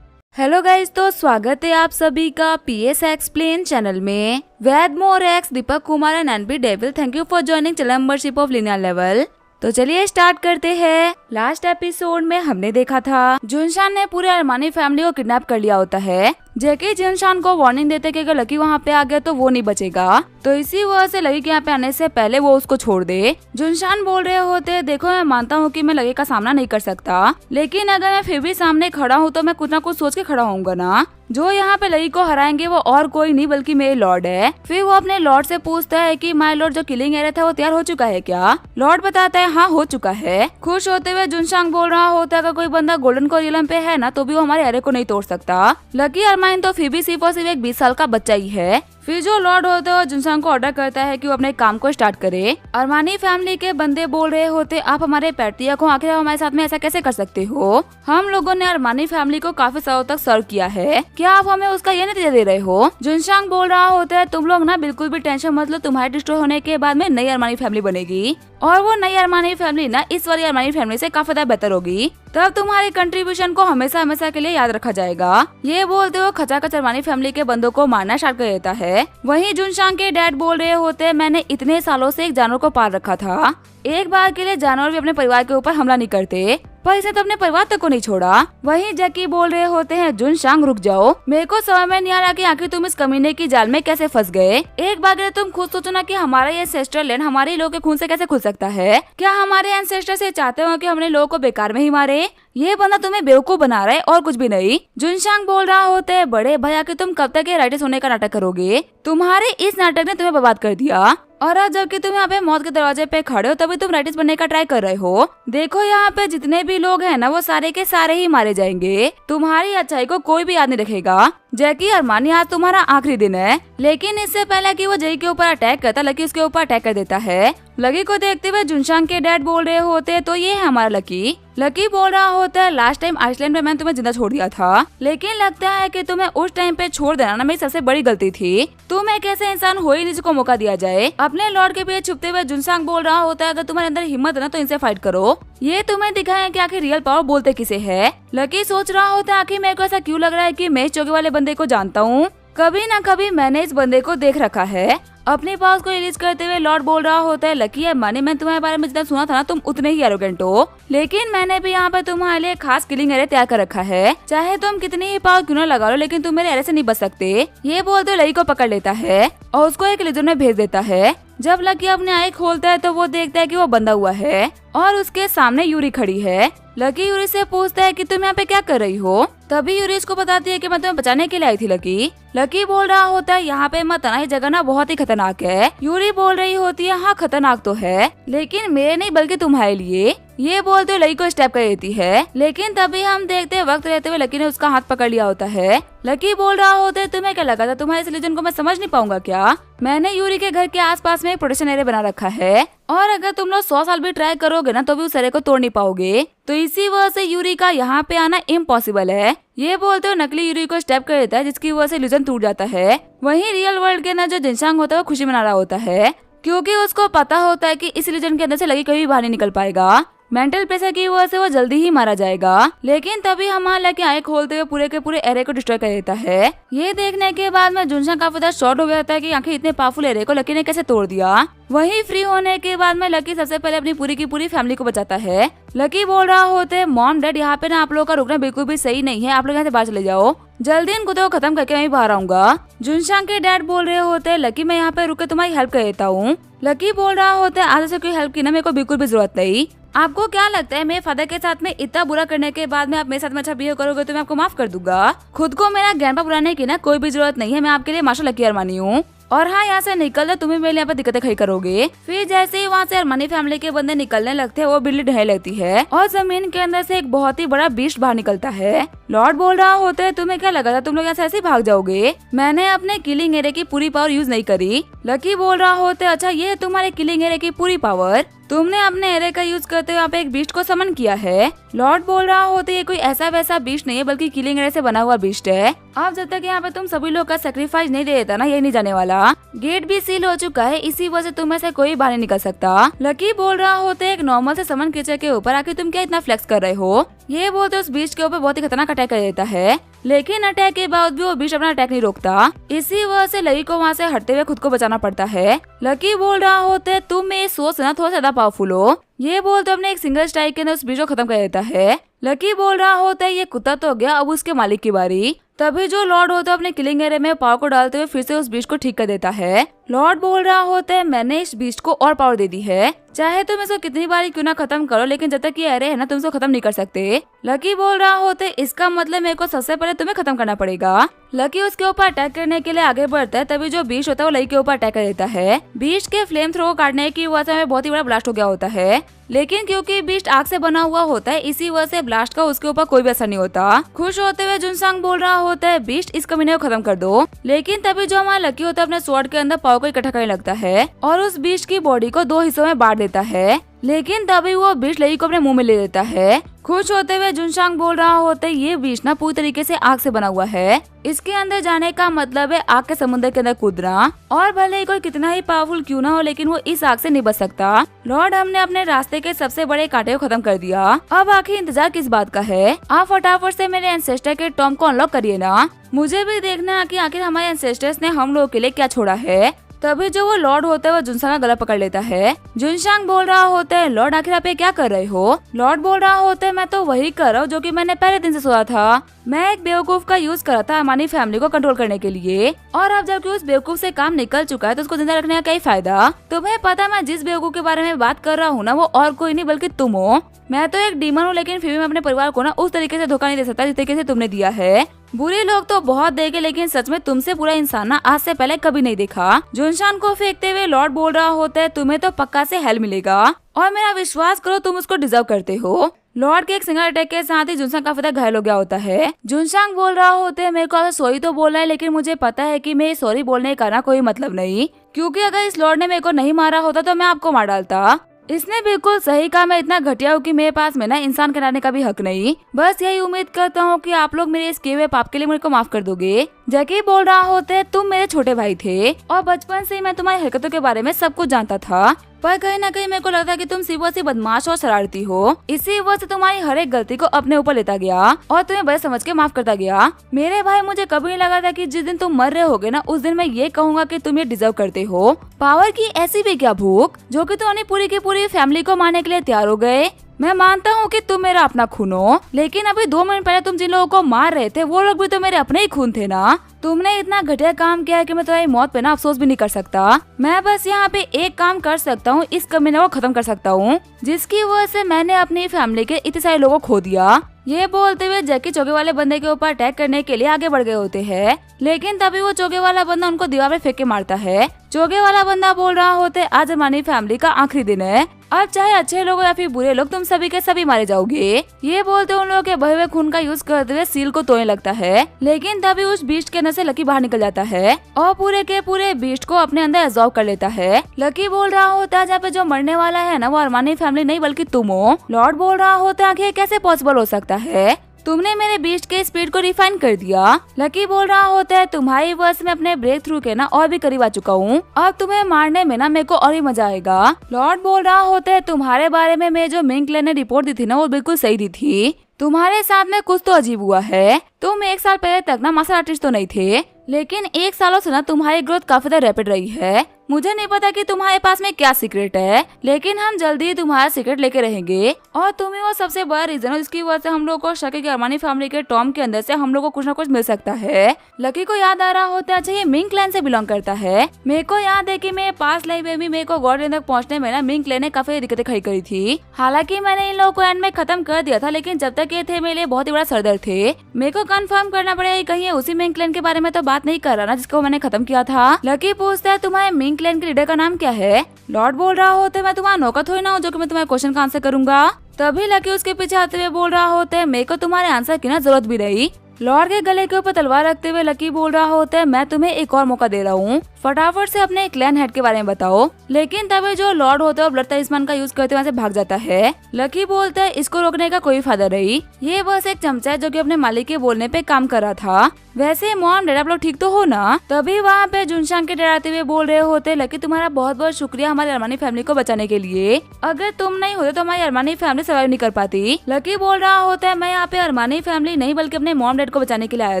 हेलो गाइस, तो स्वागत है आप सभी का PS एक्सप्लेन चैनल में। वैदमोर X Deepak Kumar and NB devil, thank you for joining channel membership of linear level. तो चलिए स्टार्ट करते हैं। लास्ट एपिसोड में हमने देखा था जुनशान ने पूरे अरमानी फैमिली को किडनैप कर लिया होता है। जैकी जुनशान को वार्निंग देते कि अगर लकी वहाँ पे आ गया तो वो नहीं बचेगा, तो इसी वजह से लकी के यहाँ पे आने से पहले वो उसको छोड़ दे। जुनशान बोल रहे होते देखो मैं मानता हूँ कि मैं लकी का सामना नहीं कर सकता, लेकिन अगर मैं फिर भी सामने खड़ा हूँ तो मैं कुछ ना कुछ सोच के खड़ा होऊंगा ना। जो यहाँ पे लकी को हराएंगे वो और कोई नहीं बल्कि मेरे लॉर्ड है। फिर वो अपने लॉर्ड से पूछता है कि माय लॉर्ड जो किलिंग एरिया था वो तैयार हो चुका है क्या? लॉर्ड बताता है हाँ हो चुका है। खुश होते हुए जुनशांग बोल रहा होता है अगर कोई बंदा गोल्डन कोरियलम पे है ना तो भी वो हमारे एरिया को नहीं तोड़ सकता। लकी अरमाइन तो फिर भी सिर्फ और सिर्फ एक 20 साल का बच्चा ही है। फिर जो लॉर्ड होता है जुनशांग को ऑर्डर करता है कि वो अपने काम को स्टार्ट करे। अरमानी फैमिली के बंदे बोल रहे होते आप हमारे पैटिया को आखिर हमारे साथ में ऐसा कैसे कर सकते हो? हम लोगों ने अरमानी फैमिली को काफी सालों तक सर्व किया है, क्या आप हमें उसका ये नतीजा दे रहे हो? जुनशांग बोल रहा होता है तुम लोग ना बिल्कुल भी टेंशन मत लो, तुम्हारे डिस्ट्रॉय होने के बाद में नई अरमानी फैमिली बनेगी और वो नई अरमानी फैमिली ना इस वाली अरमानी फैमिली से काफी ज्यादा बेहतर होगी, तब तुम्हारे कंट्रीब्यूशन को हमेशा हमेशा के लिए याद रखा जाएगा। ये बोलते हुए खचाखच अरमानी फैमिली के बंदों को मारना स्टार्ट कर देता है। वहीं जुनशांग के डैड बोल रहे होते मैंने इतने सालों से एक जानवर को पाल रखा था, एक बार के लिए जानवर भी अपने परिवार के ऊपर हमला नहीं करते, पर इसने तो अपने परिवार तक को नहीं छोड़ा। वहीं जैकी बोल रहे होते हैं जुनशांग रुक जाओ, मेरे को समझ में नहीं आ रहा कि आखिर तुम इस कमीने की जाल में कैसे फंस गए। एक बार के लिए तुम खुद सोचो ना कि हमारा ये एंसेस्टर लैंड हमारे लोगों के खून से कैसे खुल सकता है? क्या हमारे एंसेस्टर से चाहते हो कि हमने लोगों को बेकार में ही मारे? ये बंदा तुम्हें बेवकूफ बना रहा है और कुछ भी नहीं। जुनशांग बोल रहा होते है बड़े भैया कि तुम कब तक ये राइटर्स होने का नाटक करोगे? तुम्हारे इस नाटक ने तुम्हें बर्बाद कर दिया और आज जबकि तुम यहाँ पे मौत के दरवाजे पे खड़े हो तभी तुम राइटर्स बनने का ट्राई कर रहे हो। देखो यहाँ पे जितने भी लोग हैं ना वो सारे के सारे ही मारे जाएंगे, तुम्हारी अच्छाई को कोई भी याद नहीं रखेगा। जैकी अरमानी आज तुम्हारा आखिरी दिन है, लेकिन इससे पहले कि वो जैकी के ऊपर अटैक करता लकी उसके ऊपर अटैक कर देता है। लकी को देखते हुए जुनशांग के डैड बोल रहे होते तो ये है हमारा लकी। लकी बोल रहा होता है लास्ट टाइम आइसलैंड में मैंने तुम्हें जिंदा छोड़ दिया था, लेकिन लगता है कि तुम्हें उस टाइम पे छोड़ देना ना मेरी सबसे बड़ी गलती थी। तुम एक ऐसे इंसान हो ही नहीं जिसको मौका दिया जाए। अपने लॉर्ड के पीछे छुपते हुए जुनशांग बोल रहा होता है अगर तुम्हारे अंदर हिम्मत है ना तो इनसे फाइट करो, ये तुम्हें दिखाए कि आखिर रियल पावर बोलते किसे है। लकी सोच रहा होता है आखिर मेरे को ऐसा क्यों लग रहा है कि मैं इस चौकी वाले बंदे को जानता हूँ, कभी ना कभी मैंने इस बंदे को देख रखा है। अपने पास को रिलीज करते हुए लॉर्ड बोल रहा होता है लकी है माने मैं तुम्हारे बारे में जितना सुना था ना तुम उतने ही एरोगेंट हो, लेकिन मैंने भी यहाँ पे तुम्हारे लिए खास किलिंग एरिया तैयार कर रखा है, चाहे तुम कितनी ही पावर क्यों ना लगा लो लेकिन तुम मेरे एरिया से नहीं बच सकते। ये बोलते लकी को पकड़ लेता है और उसको एक लिजन में भेज देता है। जब लकी अपने आँख खोलता है तो वो देखता है कि वो बंधा हुआ है और उसके सामने यूरी खड़ी है। लकी यूरी से पूछता है कि तुम यहाँ पे क्या कर रही हो? तभी यूरी उसको बताती है कि मैं तुम्हें बचाने के लिए आई थी। लकी बोल रहा होता है यहाँ पे मत आना, ये जगह ना बहुत ही खतरनाक है। यूरी बोल रही होती है हाँ खतरनाक तो है लेकिन मेरे नहीं बल्कि तुम्हारे लिए। ये बोलते हुए लकी को स्टेप कर देती है, लेकिन तभी हम देखते हैं वक्त रहते हुए लकी ने उसका हाथ पकड़ लिया होता है। लकी बोल रहा होता है तुम्हें क्या लगा था तुम्हारे इस रिलीजन को मैं समझ नहीं पाऊंगा क्या? मैंने यूरी के घर के आसपास में एक प्रोटेक्शन एरिया बना रखा है और अगर तुम लोग 100 साल भी ट्राई करोगे ना तो भी उस एरिया को तोड़ नहीं पाओगे, तो इसी वजह से यूरी का यहाँ पे आना इम्पॉसिबल है। ये बोलते हुए नकली यूरी को स्टेप कर देता है जिसकी वजह से इल्यूजन टूट जाता है। वहीं रियल वर्ल्ड के अंदर जो जुनशांग होता है वो खुशी मना रहा होता है क्योंकि उसको पता होता है कि इस इल्यूजन के अंदर से लकी कभी बाहर नहीं निकल पाएगा। मेंटल प्रेशर की वजह से वो जल्दी ही मारा जाएगा। लेकिन तभी हमारा लकी आंखें खोलते हुए पूरे के पूरे एरे को डिस्ट्रॉय कर देता है। ये देखने के बाद में जुनशान काफी ज्यादा शॉर्ट हो गया था कि आखिर इतने पावरफुल एरे को लकी ने कैसे तोड़ दिया। वहीं फ्री होने के बाद में लकी सबसे पहले अपनी पूरी की पूरी फैमिली को बचाता है। लकी बोल रहा होते मॉम डैड यहाँ पे ना आप लोगों का रुकना बिल्कुल भी सही नहीं है, आप लोग यहाँ से बाहर चले जाओ, जल्दी इन कुत्तों को खत्म करके मैं बाहर आऊंगा। जुनशान के डैड बोल रहे होते लकी मैं यहाँ पे रुक के तुम्हारी हेल्प कर देता हूँ। लकी बोल रहा होता है आज से कोई हेल्प की ना मेरे को बिल्कुल भी जरूरत नहीं। आपको क्या लगता है मेरे फादर के साथ में इतना बुरा करने के बाद में आप मेरे साथ में अच्छा बिहेव करोगे तो मैं आपको माफ कर दूंगा। खुद को मेरा ग्रैंडपा बुलाने की ना कोई भी जरूरत नहीं है, मैं आपके लिए माशा लकी अरमानी हूँ। और हाँ यहाँ से निकल तुम्हें मेरे यहाँ पर दिक्कतें खड़ी करोगे। फिर जैसे ही वहाँ से अरमानी फैमिली के बंदे निकलने लगते हैं वो बिल्ली ढहने लगती है और जमीन के अंदर से एक बहुत ही बड़ा बीस्ट बाहर निकलता है। लॉर्ड बोल रहा होता है तुम्हें क्या लगा था तुम लोग यहाँ से ऐसे भाग जाओगे, मैंने अपने किलिंग एरिया की पूरी पावर यूज नहीं करी। लकी बोल रहा होता है अच्छा ये है तुम्हारे किलिंग एरिया की पूरी पावर, तुमने अपने एरे का यूज करते हुए यहाँ पे एक बीस्ट को समन किया है। लॉर्ड बोल रहा होता है ये कोई ऐसा वैसा बीस्ट नहीं है बल्कि किलिंग एरे से बना हुआ बीस्ट है। अब जब तक यहाँ पे तुम सभी लोग का सेक्रीफाइस नहीं दे देता ना ये नहीं जाने वाला। गेट भी सील हो चुका है, इसी वजह से तुम में से कोई बाहर नहीं निकल सकता। लकी बोल रहा होता है एक नॉर्मल से समन क्रीचर के ऊपर आके तुम क्या इतना फ्लेक्स कर रहे हो। ये बोलते उस बीस्ट के ऊपर बहुत ही खतरनाक अटैक कर देता है, लेकिन अटैक के बाद भी वो बीस्ट अपना अटैक नहीं रोकता। इसी वजह से लकी को वहाँ से हटते हुए खुद को बचाना पड़ता है। लकी बोल रहा होता है तुम मेरी सोच से ना थोड़ा ज्यादा पावरफुल हो। ये बोलते अपने एक सिंगल स्ट्राइक के अंदर उस बीस्ट को खत्म कर देता है। लकी बोल रहा होता है ये कुत्ता तो गया, अब उसके मालिक की बारी। तभी जो लॉर्ड होता है अपने किलिंग एरिया में पावर को डालते हुए फिर से उस बीस्ट को ठीक कर देता है। लॉर्ड बोल रहा होता है मैंने इस बीस्ट को और पावर दे दी है, चाहे तुम इसको कितनी बार क्यों ना खत्म करो लेकिन जब तक ये एरे है ना तुम इसको खत्म नहीं कर सकते। लकी बोल रहा होता है इसका मतलब मेरे को सबसे पहले तुम्हें खत्म करना पड़ेगा। लकी उसके ऊपर अटैक करने के लिए आगे बढ़ता है, तभी जो बीस्ट होता है वो लकी के ऊपर अटैक कर देता है। बीस्ट के फ्लेम थ्रो को काटने की वजह से बहुत ही बड़ा ब्लास्ट हो गया होता है, लेकिन क्योंकि बीस्ट आग से बना हुआ होता है इसी वजह से ब्लास्ट का उसके ऊपर कोई भी असर नहीं होता। खुश होते हुए जुनशान बोल रहा होता है बीस्ट इस कमीने को खत्म कर दो, लेकिन तभी जो हमारा लकी होता है अपने स्वॉर्ड के अंदर पावर को इकट्ठा करने लगता है और उस बीस्ट की बॉडी को 2 हिस्सों में बांट देता है, लेकिन तभी वो बीस्ट लकी को अपने मुंह में ले लेता है। खुश होते हुए जुनशान बोल रहा होता है ये बीस्ट ना पूरी तरीके से आग से बना हुआ है, इसके अंदर जाने का मतलब है आग के समुद्र के अंदर कूदना, और भले ही कोई कितना ही पावरफुल क्यों ना हो लेकिन वो इस आग से नहीं बच सकता। लॉर्ड हमने अपने रास्ते के सबसे बड़े कांटे को खत्म कर दिया, अब आखिर इंतजार किस बात का है। आप फटाफट से मेरे एंसेस्टर के टॉम को अनलॉक करिए ना, मुझे भी देखना है कि आखिर हमारे एंसेस्टर्स ने हम लोगों के लिए क्या छोड़ा है। तभी जो वो लॉर्ड होता है वो जुनशान का गला पकड़ लेता है। जुनशान बोल रहा होता है लॉर्ड आखिर आप ये क्या कर रहे हो। लॉर्ड बोल रहा होता है मैं तो वही कर रहा हूँ जो कि मैंने पहले दिन से सोचा था, मैं एक बेवकूफ का यूज करा था हमारी फैमिली को कंट्रोल करने के लिए, और अब जबकि उस बेवकूफ से काम निकल चुका है तो उसको जिंदा रखने का क्या फायदा। तुम्हें पता मैं जिस बेवकूफ के बारे में बात कर रहा हूँ ना वो और कोई नहीं बल्कि तुम हो। मैं तो एक डीमन हूँ लेकिन फिर भी मैं अपने परिवार को ना उस तरीके से धोखा नहीं दे सकता जिस तरीके से तुमने दिया है। बुरे लोग तो बहुत देखे लेकिन सच में तुमसे बुरा इंसान ना आज से पहले कभी नहीं देखा। जुनशान को फेंकते हुए लॉर्ड बोल रहा होता है तुम्हें तो पक्का से हेल मिलेगा और मेरा विश्वास करो तुम उसको डिजर्व करते हो। लॉर्ड के एक सिंगल अटैक के साथ ही जुनशान काफी ज्यादा घायल हो गया होता है। जुनशान बोल रहा होता है मेरे को सॉरी तो बोला है लेकिन मुझे पता है कि मेरे सॉरी बोलने का ना कोई मतलब नहीं, क्योंकि अगर इस लॉर्ड ने मेरे को नहीं मारा होता तो मैं आपको मार डालता। इसने बिल्कुल सही कहा, मैं इतना घटिया हूँ कि मेरे पास में ना इंसान कराने का भी हक नहीं। बस यही उम्मीद करता हूँ कि आप लोग मेरे इस किए हुए पाप के लिए मुझे को माफ कर दोगे। जैकी बोल रहा होता है तुम मेरे छोटे भाई थे और बचपन से ही मैं तुम्हारी हरकतों के बारे में सब कुछ जानता था, पर कहीं ना कहीं मेरे को लगता है कि तुम सिर्फ सी बदमाश और शरारती हो, इसी वजह से तुम्हारी हर एक गलती को अपने ऊपर लेता गया और तुम्हें बड़े समझ के माफ करता गया। मेरे भाई मुझे कभी नहीं लगा था कि जिस दिन तुम मर रहे होगे ना उस दिन मैं ये कहूँगा कि तुम ये डिजर्व करते हो। पावर की ऐसी भी क्या भूख जो कि तुम अपनी पूरी की पूरी फैमिली को मारने के लिए तैयार हो गए। मैं मानता हूँ कि तुम मेरा अपना खून हो, लेकिन अभी 2 मिनट पहले तुम जिन लोगों को मार रहे थे वो लोग भी तो मेरे अपने ही खून थे ना। तुमने इतना घटिया काम किया है कि मैं तुम्हारी मौत पे ना अफसोस भी नहीं कर सकता। मैं बस यहाँ पे एक काम कर सकता हूँ, इस कमीने को खत्म कर सकता हूँ जिसकी वजह से मैंने अपनी फैमिली के इतने सारे लोगों को खो दिया। ये बोलते हुए जैकी चौके वाले बंदे के ऊपर अटैक करने के लिए आगे बढ़ गए होते हैं, लेकिन तभी वो चौके वाला बंदा उनको दीवार पे फेंक के मारता है। चौके वाला बंदा बोल रहा होता है आज हमारी फैमिली का आखिरी दिन है, अब चाहे अच्छे लोग या फिर बुरे लोग तुम सभी के सभी मारे जाओगे। ये बोलते उन लोगों के बहे हुए खून का यूज करते हुए सील को तोड़ने लगता है, लेकिन तभी उस बीस्ट के अंदर से लकी बाहर निकल जाता है और पूरे के पूरे बीस्ट को अपने अंदर एब्जॉर्ब कर लेता है। लकी बोल रहा होता है जहाँ पे जो मरने वाला है ना वो अरमानी फैमिली नहीं बल्कि तुम हो। लॉर्ड बोल रहा होता है आखिर कैसे पॉसिबल हो सकता है। तुमने मेरे बीस्ट के स्पीड को रिफाइन कर दिया। लकी बोल रहा होता है तुम्हारी वर्ष में अपने ब्रेक थ्रू के ना और भी करीब आ चुका हूँ। अब तुम्हें मारने में ना मेरे को और ही मजा आएगा। लॉर्ड बोल रहा होता है तुम्हारे बारे में मैं जो मिंक ने रिपोर्ट दी थी ना वो बिल्कुल सही दी थी। तुम्हारे साथ में कुछ तो अजीब हुआ है। तुम 1 साल पहले तक ना मार्शल आर्टिस्ट तो नहीं थे, लेकिन 1 सालों से ना तुम्हारी ग्रोथ काफी ज्यादा रैपिड रही है। मुझे नहीं पता कि तुम्हारे पास में क्या सीक्रेट है, लेकिन हम जल्दी ही तुम्हारा सीक्रेट लेके रहेंगे। और तुम्हें वो सबसे बड़ा रीजन हो जिसकी वजह से हम लोग को शक है कि अरमानी फैमिली के टॉम के अंदर से हम लोग को कुछ ना कुछ मिल सकता है। लकी को याद आ रहा होता है अच्छा ये मिंक क्लैन से बिलोंग करता है। मेरे को याद है कि मेरे पास लाइफ में भी मेरे को गॉड तक पहुंचने में ना मिंक क्लैन ने काफी दिक्कतें खड़ी करी थी। हालांकि मैंने इन लोगों को एंड में खत्म कर दिया था, लेकिन जब तक ये थे मेरे लिए बहुत ही बड़ा सरदर्द थे। मेरे को कंफर्म करना पड़ेगा कहीं ये उसी मिंक क्लैन के बारे में तो बात नहीं कर रहा ना जिसको मैंने खत्म किया था। लकी पूछता है तुम्हारे मिंक क्लैन के लीडर का नाम क्या है। लॉर्ड बोल रहा होता है मैं तुम्हारा नौकर थोड़ी ना हूँ जो कि मैं तुम्हारे क्वेश्चन का आंसर करूंगा। तभी लकी उसके पीछे आते हुए बोल रहा होता है मेरे को तुम्हारे आंसर की ना जरूरत भी रही। लॉर्ड के गले के ऊपर तलवार रखते हुए लकी बोल रहा होता है मैं तुम्हें एक और मौका दे रहा हूँ, फटाफट से अपने क्लैन हेड के बारे में बताओ। लेकिन तभी जो लॉर्ड होता है ब्लड तलिस्मान का यूज करते हुए वहाँ से भाग जाता है। लकी बोलता है इसको रोकने का कोई फायदा नहीं, ये बस एक चमचा है जो कि अपने मालिक के बोलने पे काम कर रहा था। वैसे मॉम डैड आप लोग ठीक तो हो ना। तभी वहाँ पे जुनशांग के डराते हुए बोल रहे होते लकी तुम्हारा बहुत बहुत शुक्रिया हमारी अरमानी फैमिली को बचाने के लिए, अगर तुम नहीं होते तो हमारी अरमानी फैमिली सर्वाइव नहीं कर पाती। लकी बोल रहा होता है मैं यहाँ पे अरमानी फैमिली नहीं बल्कि अपने मॉम डैड को बचाने के लिए आया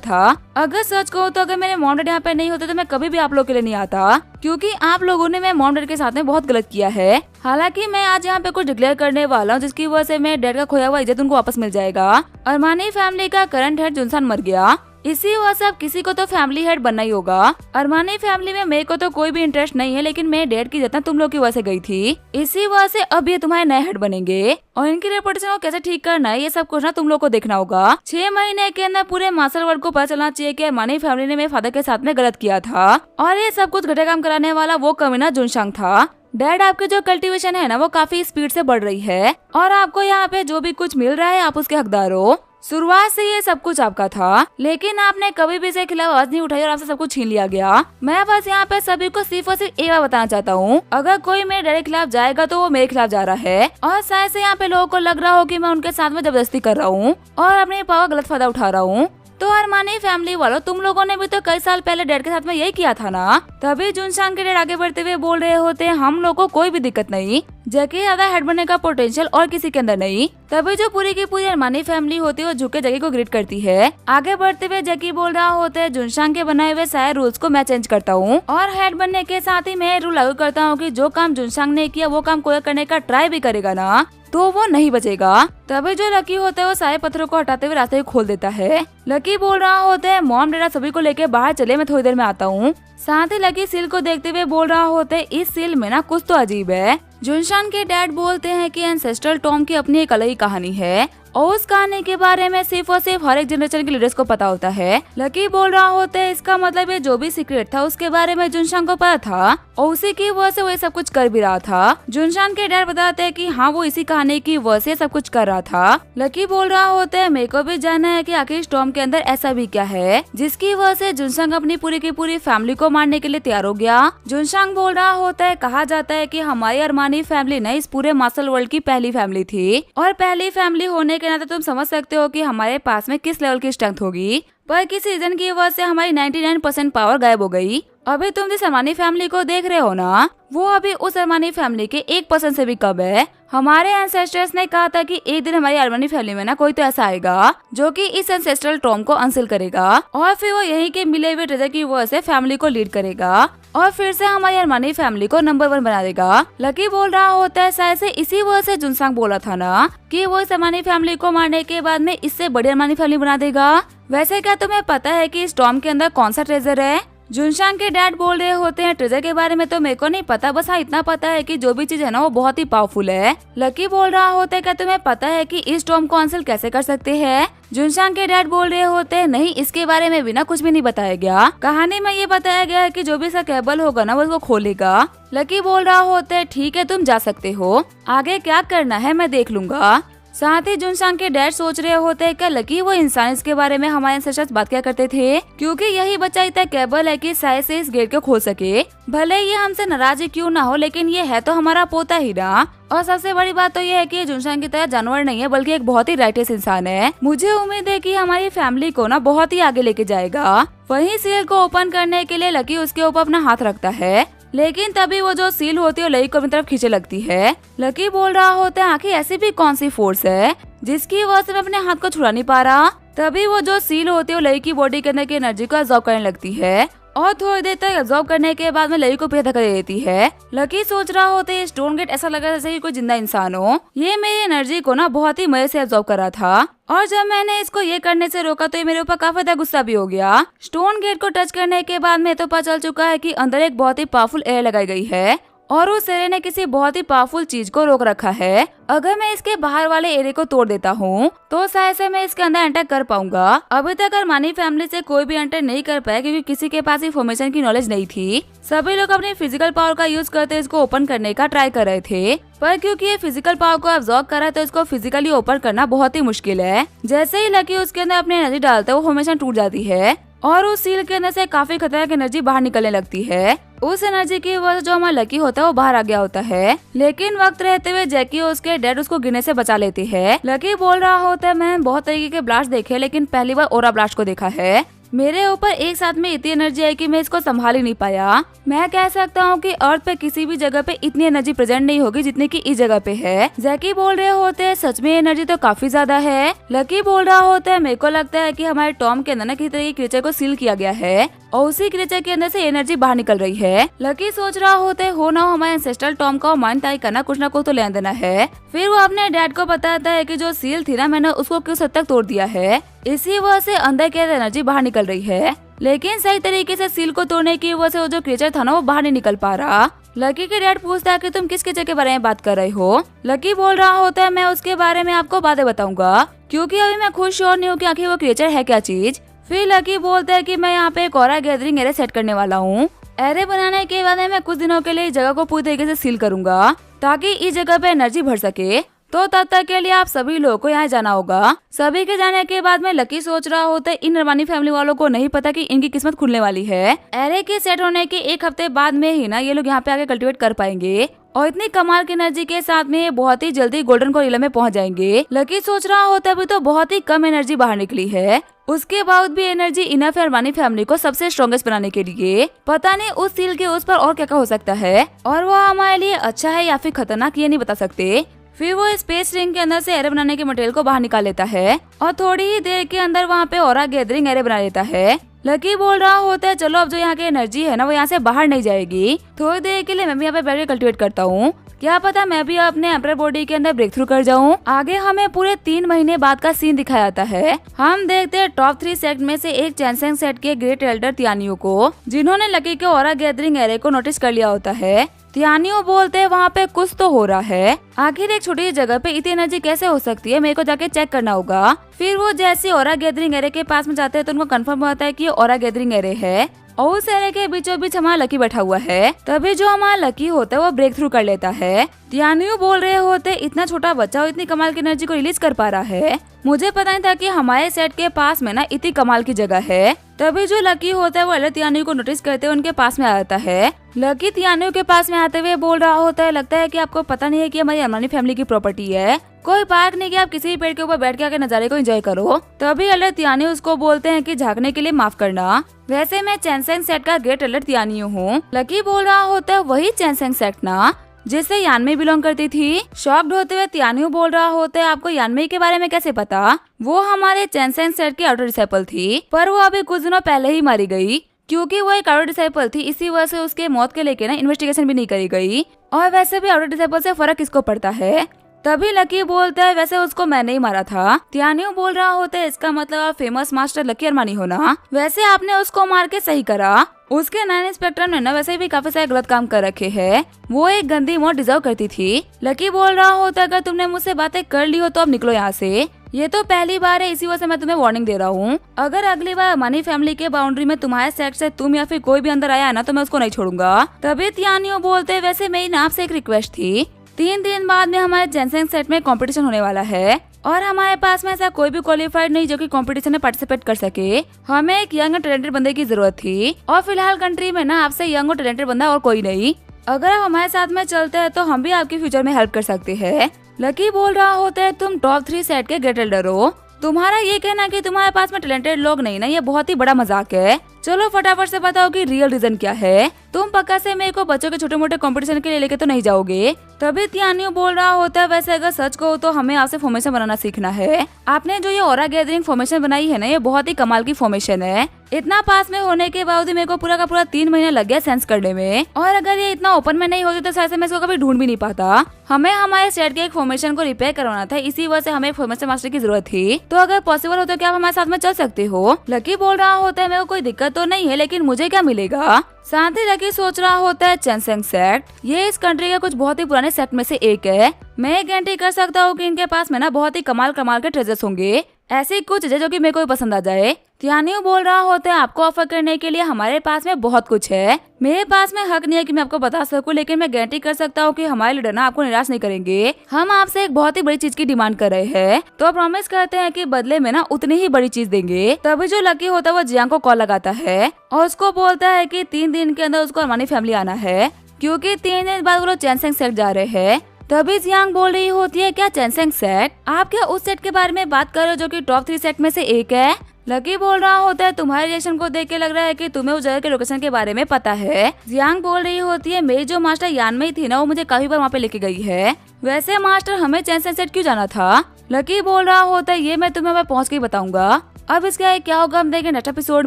था। अगर सच कहो तो अगर मेरे मॉम डैड यहाँ पे नहीं होते तो मैं कभी भी आप लोग के लिए नहीं आता, क्योंकि आप लोगों ने मेरे मॉम डैड के साथ में बहुत गलत किया है। हालांकि मैं आज यहाँ पे कुछ डिक्लेयर करने वाला हूँ जिसकी वजह से मेरे डैड का खोया हुआ इज्जत उनको वापस मिल जाएगा। अरमानी फैमिली का करंट हेड जुनसान मर गया, इसी वजह से अब किसी को तो फैमिली हेड बनना ही होगा। अरमानी फैमिली में मेरे को तो कोई भी इंटरेस्ट नहीं है, लेकिन मेरे डैड की जितना तुम लोग की वजह से गई थी, इसी वजह से अब ये तुम्हारे नए हेड बनेंगे। और इनकी रेपुटेशन को कैसे ठीक करना है ये सब कुछ ना तुम लोग को देखना होगा। 6 महीने के अंदर पूरे मार्शल वर्ल्ड को पता चलना चाहिए कि अरमानी फैमिली ने मेरे फादर के साथ में गलत किया था, और ये सब कुछ घटिया काम कराने वाला वो कमीना जुनशांग था। डैड आपके जो कल्टीवेशन है ना वो काफी स्पीड से बढ़ रही है, और आपको यहाँ पे जो भी कुछ मिल रहा है आप उसके हकदार हो। शुरुआत से ये सब कुछ आपका था, लेकिन आपने कभी भी इसके खिलाफ आवाज नहीं उठाई और आपसे सब कुछ छीन लिया गया। मैं बस यहाँ पे सभी को सिर्फ और सिर्फ एक बार बताना चाहता हूँ, अगर कोई मेरे डैड के खिलाफ जाएगा तो वो मेरे खिलाफ जा रहा है, और शायद से यहाँ पे लोगों को लग रहा हो कि मैं उनके साथ में जबरदस्ती कर रहा हूँ और अपने पावर गलत फायदा उठा रहा हूँ। तो अरमानी फैमिली वालों तुम लोगों ने भी तो कई साल पहले डैड के साथ में यही किया था ना। तभी जुनशांग के डैड आगे बढ़ते हुए बोल रहे होते हैं हम लोग को कोई भी दिक्कत नहीं, जैकी ज्यादा हेड बनने का पोटेंशियल और किसी के अंदर नहीं। तभी जो पूरी की पूरी अरमानी फैमिली होती है वो झुके जैकी को ग्रीट करती है। आगे बढ़ते हुए जैकी बोल रहा होता है जुनशांग के बनाए हुए सारे रूल्स को मैं चेंज करता हूँ, और हेड बनने के साथ ही मैं रूल लागू करता हूँ कि जो काम जुनशांग ने किया वो काम कोई करने का ट्राई भी करेगा ना तो वो नहीं बचेगा। तभी जो लकी होता है वो सारे पत्थरों को हटाते हुए रास्ते को खोल देता है। लकी बोल रहा होता है मॉम डैड सभी को लेके बाहर चले, मैं थोड़ी देर में आता हूँ। साथ ही लकी सील को देखते हुए बोल रहा होता है इस सील में ना कुछ तो अजीब है। जुनशान के डैड बोलते हैं कि एंसेस्ट्रल टॉम की अपनी एक अलग ही कहानी है, और उस कहानी के बारे में सिर्फ और सिर्फ हर एक जनरेशन के लीडर्स को पता होता है। लकी बोल रहा होता है इसका मतलब ये जो भी सीक्रेट था उसके बारे में जुनशान को पता था, और उसी की वजह से वो ये सब कुछ कर भी रहा था। जुनशान के डैड बताते हैं कि हाँ वो इसी कहानी की वजह से सब कुछ कर रहा था। लकी बोल रहा होता है मेरे को भी जानना है कि आखिर टॉम के अंदर ऐसा भी क्या है जिसकी वजह से जुनशांग अपनी पूरी की पूरी फैमिली को मारने के लिए तैयार हो गया। जुनशांग बोल रहा होता है कहा जाता है कि हमारी अरमानी फैमिली ने इस पूरे मार्शल वर्ल्ड की पहली फैमिली थी, और पहली फैमिली होने के नाते तुम समझ सकते हो कि हमारे पास में किस लेवल की स्ट्रेंथ होगी, पर किसी रीजन की वजह से हमारी 99% पावर गायब हो गई। अभी तुम जिस अरमानी फैमिली को देख रहे हो ना वो अभी उस अरमानी फैमिली के 1% से भी कम है। हमारे एंसेस्टर्स ने कहा था कि एक दिन हमारी अरमानी फैमिली में ना कोई तो ऐसा आएगा जो कि इस एंसेस्ट्रल टॉम को अनसील करेगा, और फिर वो यहीं के मिले हुए ट्रेजर की वजह से फैमिली को लीड करेगा, और फिर से हमारी अरमानी फैमिली को नंबर 1 बना देगा। लकी बोल रहा होता है शायद से इसी वजह से जुनशांग बोला था ना कि वो इस अरमानी फैमिली को मारने के बाद में इससे बड़ी अरमानी फैमिली बना देगा। वैसे क्या तुम्हें पता है कि इस टॉम के अंदर कौन सा ट्रेजर है? जुनशांग के डैड बोल रहे होते हैं ट्रेजर के बारे में तो मेरे को नहीं पता, बस हाँ इतना पता है कि जो भी चीज है ना वो बहुत ही पावरफुल है। लकी बोल रहा होता है क्या तुम्हें पता है कि इस टॉम को अनसील कैसे कर सकते हैं? जुनशांग के डैड बोल रहे होते हैं नहीं इसके बारे में भी ना कुछ भी नहीं बताया गया, कहानी में ये बताया गया है कि जो भी इसका केबल होगा ना वो उसको खोलेगा। लकी बोल रहा होता है ठीक है तुम जा सकते हो, आगे क्या करना है मैं देख लूंगा। साथ ही जुनशांग के डैड सोच रहे होते हैं क्या लकी वो इंसान इसके बारे में हमारे से सच बात क्या करते थे, क्योंकि यही बच्चा इतना कैपेबल है कि साय से इस गेट को खोल सके। भले ये हमसे नाराज क्यों ना हो, लेकिन ये है तो हमारा पोता ही ना। और सबसे बड़ी बात तो ये है कि जुनशांग की तरह जानवर नहीं है, बल्कि एक बहुत ही राइटियस इंसान है। मुझे उम्मीद है कि हमारी फैमिली को ना बहुत ही आगे लेके जाएगा। वहीं सील को ओपन करने के लिए लकी उसके ऊपर अपना हाथ रखता है, लेकिन तभी वो जो सील होती है लकी को अपनी तरफ खींचे लगती है। लकी बोल रहा होता है आखिर ऐसी भी कौन सी फोर्स है जिसकी वजह से मैं अपने हाथ को छुड़ा नहीं पा रहा। तभी वो जो सील होती है लकी की बॉडी के अंदर की एनर्जी को एब्जॉर्ब करने लगती है और थोड़ी देर तक एब्जॉर्ब करने के बाद में लकी को पीछे धक्का दे देती है। लकी सोच रहा होता है स्टोन गेट ऐसा लगा जैसे कि कोई जिंदा इंसान हो। ये मेरी एनर्जी को ना बहुत ही मजे से एब्जॉर्ब कर रहा था और जब मैंने इसको ये करने से रोका तो ये मेरे ऊपर काफी ज्यादा गुस्सा भी हो गया। स्टोन गेट को टच करने के बाद में तो पता चल चुका है कि अंदर एक बहुत ही पावरफुल एयर लगाई गई है और उस एरे ने किसी बहुत ही पावरफुल चीज को रोक रखा है। अगर मैं इसके बाहर वाले एरे को तोड़ देता हूँ तो शायद से मैं इसके अंदर एंटर कर पाऊंगा। अभी तक अरमानी फैमिली से कोई भी एंटर नहीं कर पाया क्योंकि किसी के पास इन्फॉर्मेशन की नॉलेज नहीं थी। सभी लोग अपनी फिजिकल पावर का यूज करते इसको ओपन करने का ट्राई कर रहे थे, पर क्योंकि ये फिजिकल पावर को एब्जॉर्ब कर रहा है तो इसको फिजिकली ओपन करना बहुत ही मुश्किल है। जैसे ही लकी उसके अंदर अपनी एनर्जी डालता है वो फॉर्मेशन टूट जाती है और उस सील के अंदर से काफी खतरनाक एनर्जी बाहर निकलने लगती है। उस एनर्जी की वजह से जो हमारा लकी होता है वो बाहर आ गया होता है, लेकिन वक्त रहते हुए जैकी और उसके डैड उसको गिरने से बचा लेते हैं। लकी बोल रहा होता है मैंने बहुत तरीके के ब्लास्ट देखे लेकिन पहली बार ओरा ब्लास्ट को देखा है। मेरे ऊपर एक साथ में इतनी एनर्जी आई कि मैं इसको संभाल ही नहीं पाया। मैं कह सकता हूँ कि अर्थ पे किसी भी जगह पे इतनी एनर्जी प्रेजेंट नहीं होगी जितनी कि इस जगह पे है। जैकी बोल रहे होते हैं सच में एनर्जी तो काफी ज्यादा है। लकी बोल रहा होता है मेरे को लगता है कि हमारे टॉम के अंदर ना किसी तरह की क्रीचर को सील किया गया है और उसी क्रीचर के अंदर से एनर्जी बाहर निकल रही है। लकी सोच रहा होता है हो ना हो हमारे एंसेस्ट्रल टॉम का माइंड टाई करना कुछ ना कुछ तो लेना देना है। फिर वो अपने डैड को बताता है कि जो सील थी ना मैंने उसको किस हद तक तोड़ दिया है, इसी वजह से अंदर की एनर्जी बाहर निकल रही है, लेकिन सही तरीके से सील को तोड़ने की वजह से वो जो क्रीचर था ना वो बाहर नहीं निकल पा रहा। लकी के डैड पूछता है कि तुम किस क्रीचर के बारे में बात कर रहे हो। लकी बोल रहा होता है मैं उसके बारे में आपको बातें बताऊंगा क्योंकि अभी मैं खुद श्योर नहीं हूँ कि आखिर वो क्रीचर है क्या चीज। फिर लकी बोलता है कि मैं यहाँ पे एक ऑरा गैदरिंग एरे सेट करने वाला हूँ। एरे बनाने के बाद मैं कुछ दिनों के लिए इस जगह को पूरी तरीके से सील करूंगा ताकि इस जगह पे एनर्जी भर सके। तो तब तक के लिए आप सभी लोगों को यहाँ जाना होगा। सभी के जाने के बाद में लकी सोच रहा होता है इन अरमानी फैमिली वालों को नहीं पता कि इनकी किस्मत खुलने वाली है। एरे के सेट होने के एक हफ्ते बाद में ही ना ये लोग यहाँ पे आके कल्टीवेट कर पाएंगे और इतनी कमाल की एनर्जी के साथ में ये बहुत ही जल्दी गोल्डन कोरिला में पहुंच जाएंगे। लकी सोच रहा होता है अभी तो बहुत ही कम एनर्जी बाहर निकली है, उसके बाद भी एनर्जी इनफ है अरमानी फैमिली को सबसे स्ट्रॉन्गेस्ट बनाने के लिए। पता नहीं उस सील के उस पर और क्या क्या हो सकता है और वो हमारे लिए अच्छा है या फिर खतरनाक ये नहीं बता सकते। फिर वो स्पेस रिंग के अंदर से एरे बनाने के मटेरियल को बाहर निकाल लेता है और थोड़ी ही देर के अंदर वहाँ पे ऑरा गैदरिंग एरे बना लेता है। लकी बोल रहा होता है चलो अब जो यहाँ की एनर्जी है ना वो यहाँ से बाहर नहीं जाएगी, थोड़ी देर के लिए मैं भी यहाँ पे बैठ के कल्टीवेट करता हूँ, क्या पता मैं भी अपने एम्परर बॉडी के अंदर ब्रेक थ्रू कर जाऊँ। आगे हमें पूरे 3 महीने बाद का सीन दिखाया जाता है। हम देखते हैं टॉप 3 सेट में से एक चैनसेंग सेट के ग्रेट एल्डर तियानियो को, जिन्होंने लकी के ऑरा गैदरिंग एरे को नोटिस कर लिया होता है। तियानियो बोलते हैं वहाँ पे कुछ तो हो रहा है, आखिर एक छोटी जगह पे इतनी एनर्जी कैसे हो सकती है, मेरे को जाके चेक करना होगा। फिर वो जैसे ऑरा गैदरिंग एरे के पास में जाते हैं तो उनको कंफर्म होता है कि ये ऑरा गैदरिंग एरे है और उस एरे के बीचों बीच हमारा लकी बैठा हुआ है। तभी जो हमारा लकी होता है वो ब्रेक थ्रू कर लेता है। तियानियो बोल रहे होते इतना छोटा बच्चा और इतनी कमाल की एनर्जी को रिलीज कर पा रहा है, मुझे पता नहीं था कि हमारे सेट के पास में ना इतनी कमाल की जगह है। तभी जो लकी होता है वो एल्डर तियानियो को नोटिस करते हुए उनके पास में आ जाता है। लकी तियानियो के पास में आते हुए बोल रहा होता है लगता है कि आपको पता नहीं है कि हमारी अरमानी फैमिली की प्रॉपर्टी है, कोई पार्क नहीं कि आप किसी भी पेड़ के ऊपर बैठ के आके नजारे को एंजॉय करो। तभी एल्डर तियानियो उसको बोलते हैं कि झांकने के लिए माफ करना, वैसे मैं चैनसेंग सेट का ग्रेट एल्डर तियानियो हूँ। लकी बोल रहा होता है वही चैनसेंग सेट ना जिससे यानमे बिलोंग करती थी। शॉक्ड होते हुए तियानियो बोल रहा होता है आपको यानमे के बारे में कैसे पता, वो हमारे चैनसेंग सेट की आउटर डिसाइपल थी, पर वो अभी कुछ दिनों पहले ही मारी गई। क्योंकि वो एक आउटर डिसाइपल थी इसी वजह से उसके मौत के लेके ना इन्वेस्टिगेशन भी नहीं करी गई, और वैसे भी आउटर डिसाइपल से फर्क किसको पड़ता है। तभी लकी बोलता है वैसे उसको मैंने ही मारा था। तियानियो बोल रहा होता है इसका मतलब आप फेमस मास्टर लकी अरमानी हो ना, वैसे आपने उसको मार के सही करा, उसके नए इंस्पेक्टर ने ना वैसे भी काफी सारे गलत काम कर रखे हैं, वो एक गंदी मौत डिजर्व करती थी। लकी बोल रहा होता है अगर तुमने मुझसे बातें कर ली हो तो अब निकलो यहाँ से, ये तो पहली बार है इसी वजह से मैं तुम्हें वार्निंग दे रहा हूँ। अगर अगली बार अरमानी फैमिली के बाउंड्री में तुम्हारे सेट से तुम या फिर कोई भी अंदर आया है ना तो मैं उसको नहीं छोड़ूंगा। तभी तियानियो बोलते हैं वैसे मेरी ना आपसे एक रिक्वेस्ट थी, 3 दिन बाद में हमारे चैनसेंग सेट में कंपटीशन होने वाला है, और हमारे पास में ऐसा कोई भी क्वालिफाइड नहीं जो कि कंपटीशन में पार्टिसिपेट कर सके। हमें एक यंग और टैलेंटेड बंदे की जरूरत थी और फिलहाल कंट्री में ना आपसे यंग और टैलेंटेड बंदा और कोई नहीं। अगर आप हमारे साथ में चलते हैं तो हम भी आपके फ्यूचर में हेल्प कर सकते हैं। लकी बोल रहा होता है तुम टॉप 3 सेट के गेट एल्डर हो। तुम्हारा ये कहना कि तुम्हारे पास में टैलेंटेड लोग नहीं ना, ये बहुत ही बड़ा मजाक है। चलो फटाफट से बताओ कि रियल रीजन क्या है। तुम पक्का से मेरे को बच्चों के छोटे मोटे कंपटीशन के लिए लेके तो नहीं जाओगे। तभी तियानियो बोल रहा होता है वैसे अगर सच कहो तो हमें आपसे फॉर्मेशन बनाना सीखना है। आपने जो ये ऑरा गैदरिंग फॉर्मेशन बनाई है ना, ये बहुत ही कमाल की फॉर्मेशन है। इतना पास में होने के बावजूद मेरे को पूरा का पूरा 3 महीना लग गया सेंस करने में, और अगर ये इतना ओपन में नहीं होती तो शायद मैं इसको कभी ढूंढ भी नहीं पाता। हमें हमारे सेट के एक फॉर्मेशन को रिपेयर करवाना था, इसी वजह से हमें फॉर्मेशन मास्टर की जरूरत थी। तो अगर पॉसिबल हो तो क्या आप हमारे साथ में चल सकते हो। लकी बोल रहा होता है मेरे को कोई दिक्कत तो नहीं है, लेकिन मुझे क्या मिलेगा। साथ ही लकी सोच रहा होता है चैनसेंग सेक्ट, ये इस कंट्री के कुछ बहुत ही पुराने सेक्ट में से एक है। मैं गारंटी कर सकता हूँ कि इनके पास में ना बहुत ही कमाल कमाल के ट्रेजर्स होंगे, ऐसी कुछ चीजें जो कि मेरे को भी पसंद आ जाए। तियानियो बोल रहा होता है आपको ऑफर करने के लिए हमारे पास में बहुत कुछ है। मेरे पास में हक नहीं है कि मैं आपको बता सकूं, लेकिन मैं गारंटी कर सकता हूँ कि हमारे लीडर ना आपको निराश नहीं करेंगे। हम आपसे एक बहुत ही बड़ी चीज की डिमांड कर रहे हैं, तो प्रॉमिस करते हैं कि बदले में ना उतनी ही बड़ी चीज देंगे। तभी जो लकी होता है वो जियांग को कॉल लगाता है और उसको बोलता है कि 3 दिन के अंदर उसको अरमानी फैमिली आना है, क्योंकि 3 दिन बाद वो लोग चैनसेंग सेट जा रहे हैं। तभी जियांग बोल रही होती है क्या चैनसेंग सेट, आप क्या उस सेट के बारे में बात कर रहे हो जो कि टॉप 3 सेट में से एक है। लकी बोल रहा होता है तुम्हारे रिएक्शन को देख के लग रहा है कि तुम्हें उस जगह के लोकेशन के बारे में पता है। जियांग बोल रही होती है मेरी जो मास्टर यानमई थी ना, वो मुझे काफी बार वहाँ पे लेके गई है। वैसे मास्टर हमें चैनसेंग सेट क्यों जाना था। लकी बोल रहा होता है ये मैं तुम्हें वहाँ पहुँच के बताऊंगा। अब इसका क्या होगा हम देखेंगे नेक्स्ट एपिसोड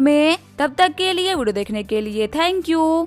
में। तब तक के लिए वीडियो देखने के लिए थैंक यू।